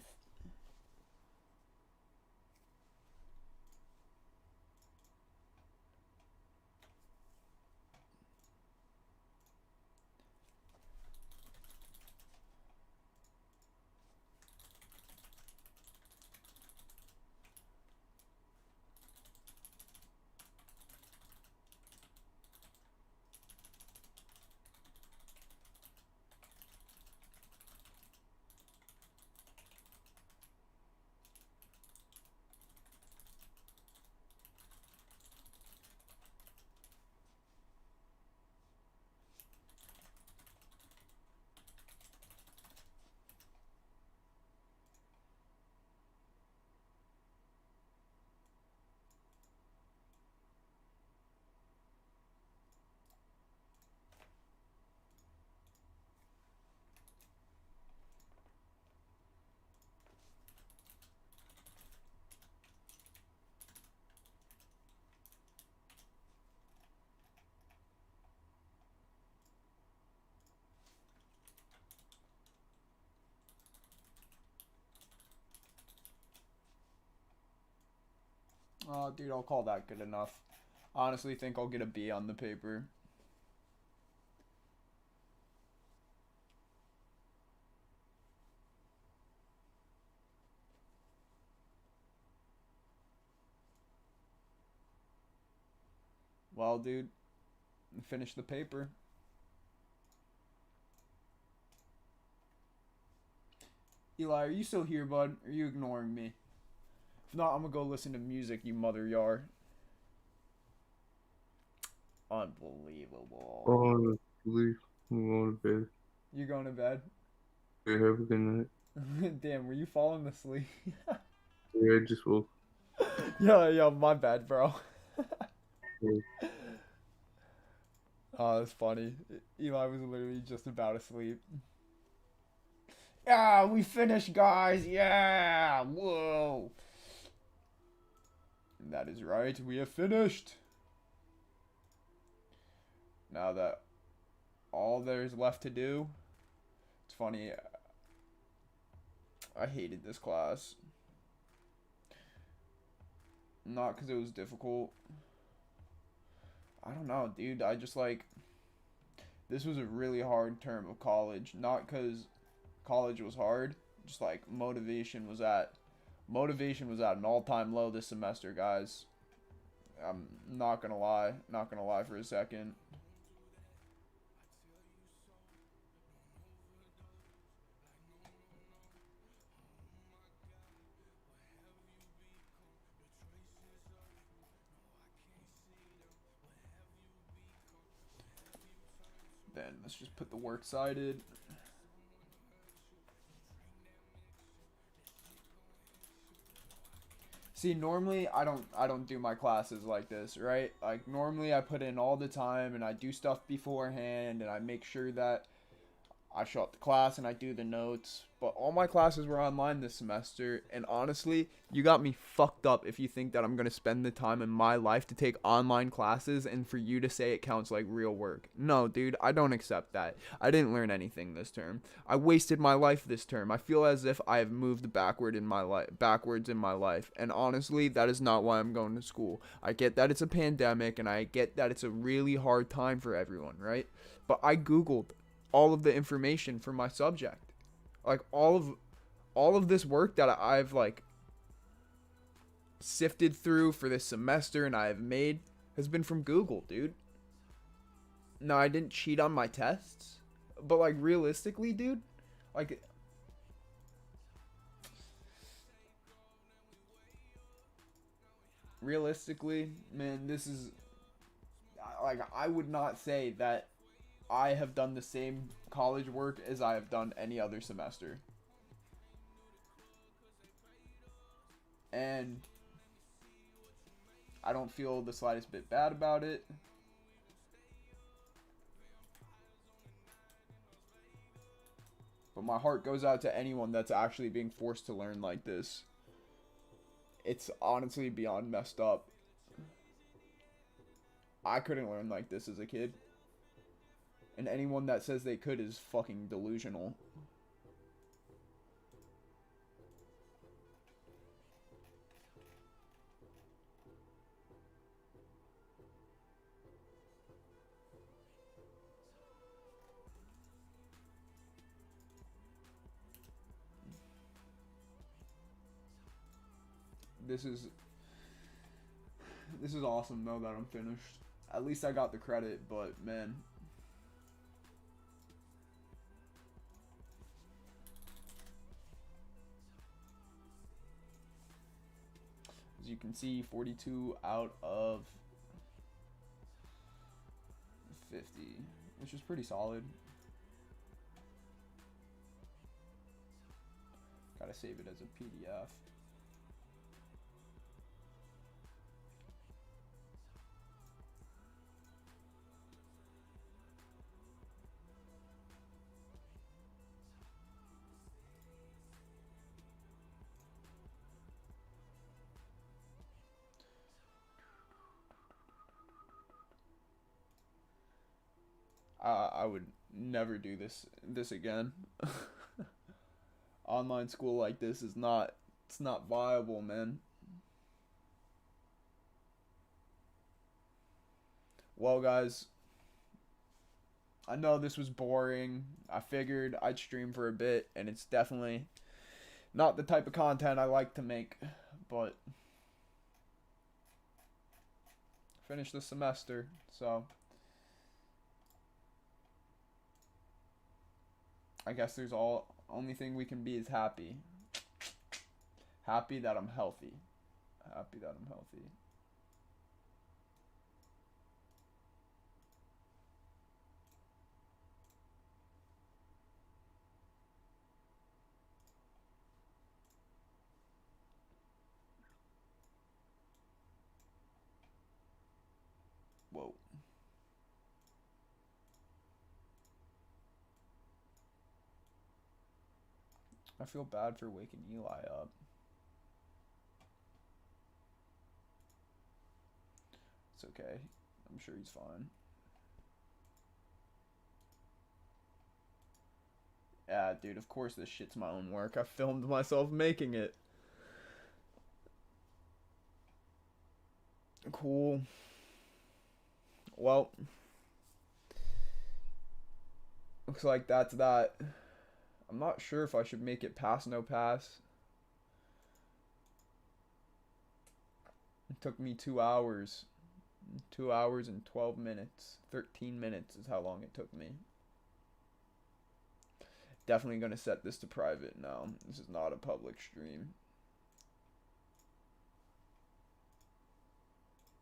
Speaker 2: Oh, dude, I'll call that good enough. Honestly, think I'll get a B on the paper. Well, dude, finish the paper. Eli, are you still here, bud? Are you ignoring me? If not, I'm gonna go listen to music, you mother yar. Unbelievable.
Speaker 9: Oh, sleep. I'm going to bed.
Speaker 2: You going to bed?
Speaker 9: Yeah, have a good night.
Speaker 2: Damn, were you falling asleep?
Speaker 9: Yeah, I just woke.
Speaker 2: Yeah, my bad, bro.
Speaker 9: Yeah.
Speaker 2: Oh, that's funny. Eli was literally just about asleep. Yeah, we finished, guys. Yeah, whoa. That is right. We have finished. Now that all there's left to do, it's funny. I hated this class. Not because it was difficult. I don't know, dude. I just like, this was a really hard term of college. Not because college was hard. Just like motivation was at an all-time low this semester, guys. I'm not gonna lie. Not gonna lie for a second. Then let's just put the works cited. See, normally I don't do my classes like this, right? Like normally I put in all the time and I do stuff beforehand and I make sure that I show up to class and I do the notes. But all my classes were online this semester, and honestly, you got me fucked up if you think that I'm going to spend the time in my life to take online classes and for you to say it counts like real work. No, dude, I don't accept that. I didn't learn anything this term. I wasted my life this term. I feel as if I have moved backwards in my life. And honestly, that is not why I'm going to school. I get that it's a pandemic and I get that it's a really hard time for everyone, right? But I Googled all of the information for my subject. Like all of this work that I've like sifted through for this semester and I've made has been from Google, dude. No, I didn't cheat on my tests, but like realistically, dude, like realistically, man, this is like I would not say that I have done the same college work as I have done any other semester. And I don't feel the slightest bit bad about it. But my heart goes out to anyone that's actually being forced to learn like this. It's honestly beyond messed up. I couldn't learn like this as a kid. And anyone that says they could is fucking delusional. This is awesome though that I'm finished. At least I got the credit, but man. As you can see, 42 out of 50, which is pretty solid. Gotta save it as a PDF. I would never do this again. Online school like this is not, it's not viable, man. Well, guys, I know this was boring. I figured I'd stream for a bit, and it's definitely not the type of content I like to make, but finish the semester, so I guess there's only thing we can be is happy. Happy that I'm healthy. Happy that I'm healthy. Whoa. I feel bad for waking Eli up. It's okay. I'm sure he's fine. Yeah, dude, of course this shit's my own work. I filmed myself making it. Cool. Well, looks like that's that. I'm not sure if I should make it pass no pass. It took me 2 hours. 2 hours and 12 minutes. 13 minutes is how long it took me. Definitely going to set this to private now. This is not a public stream.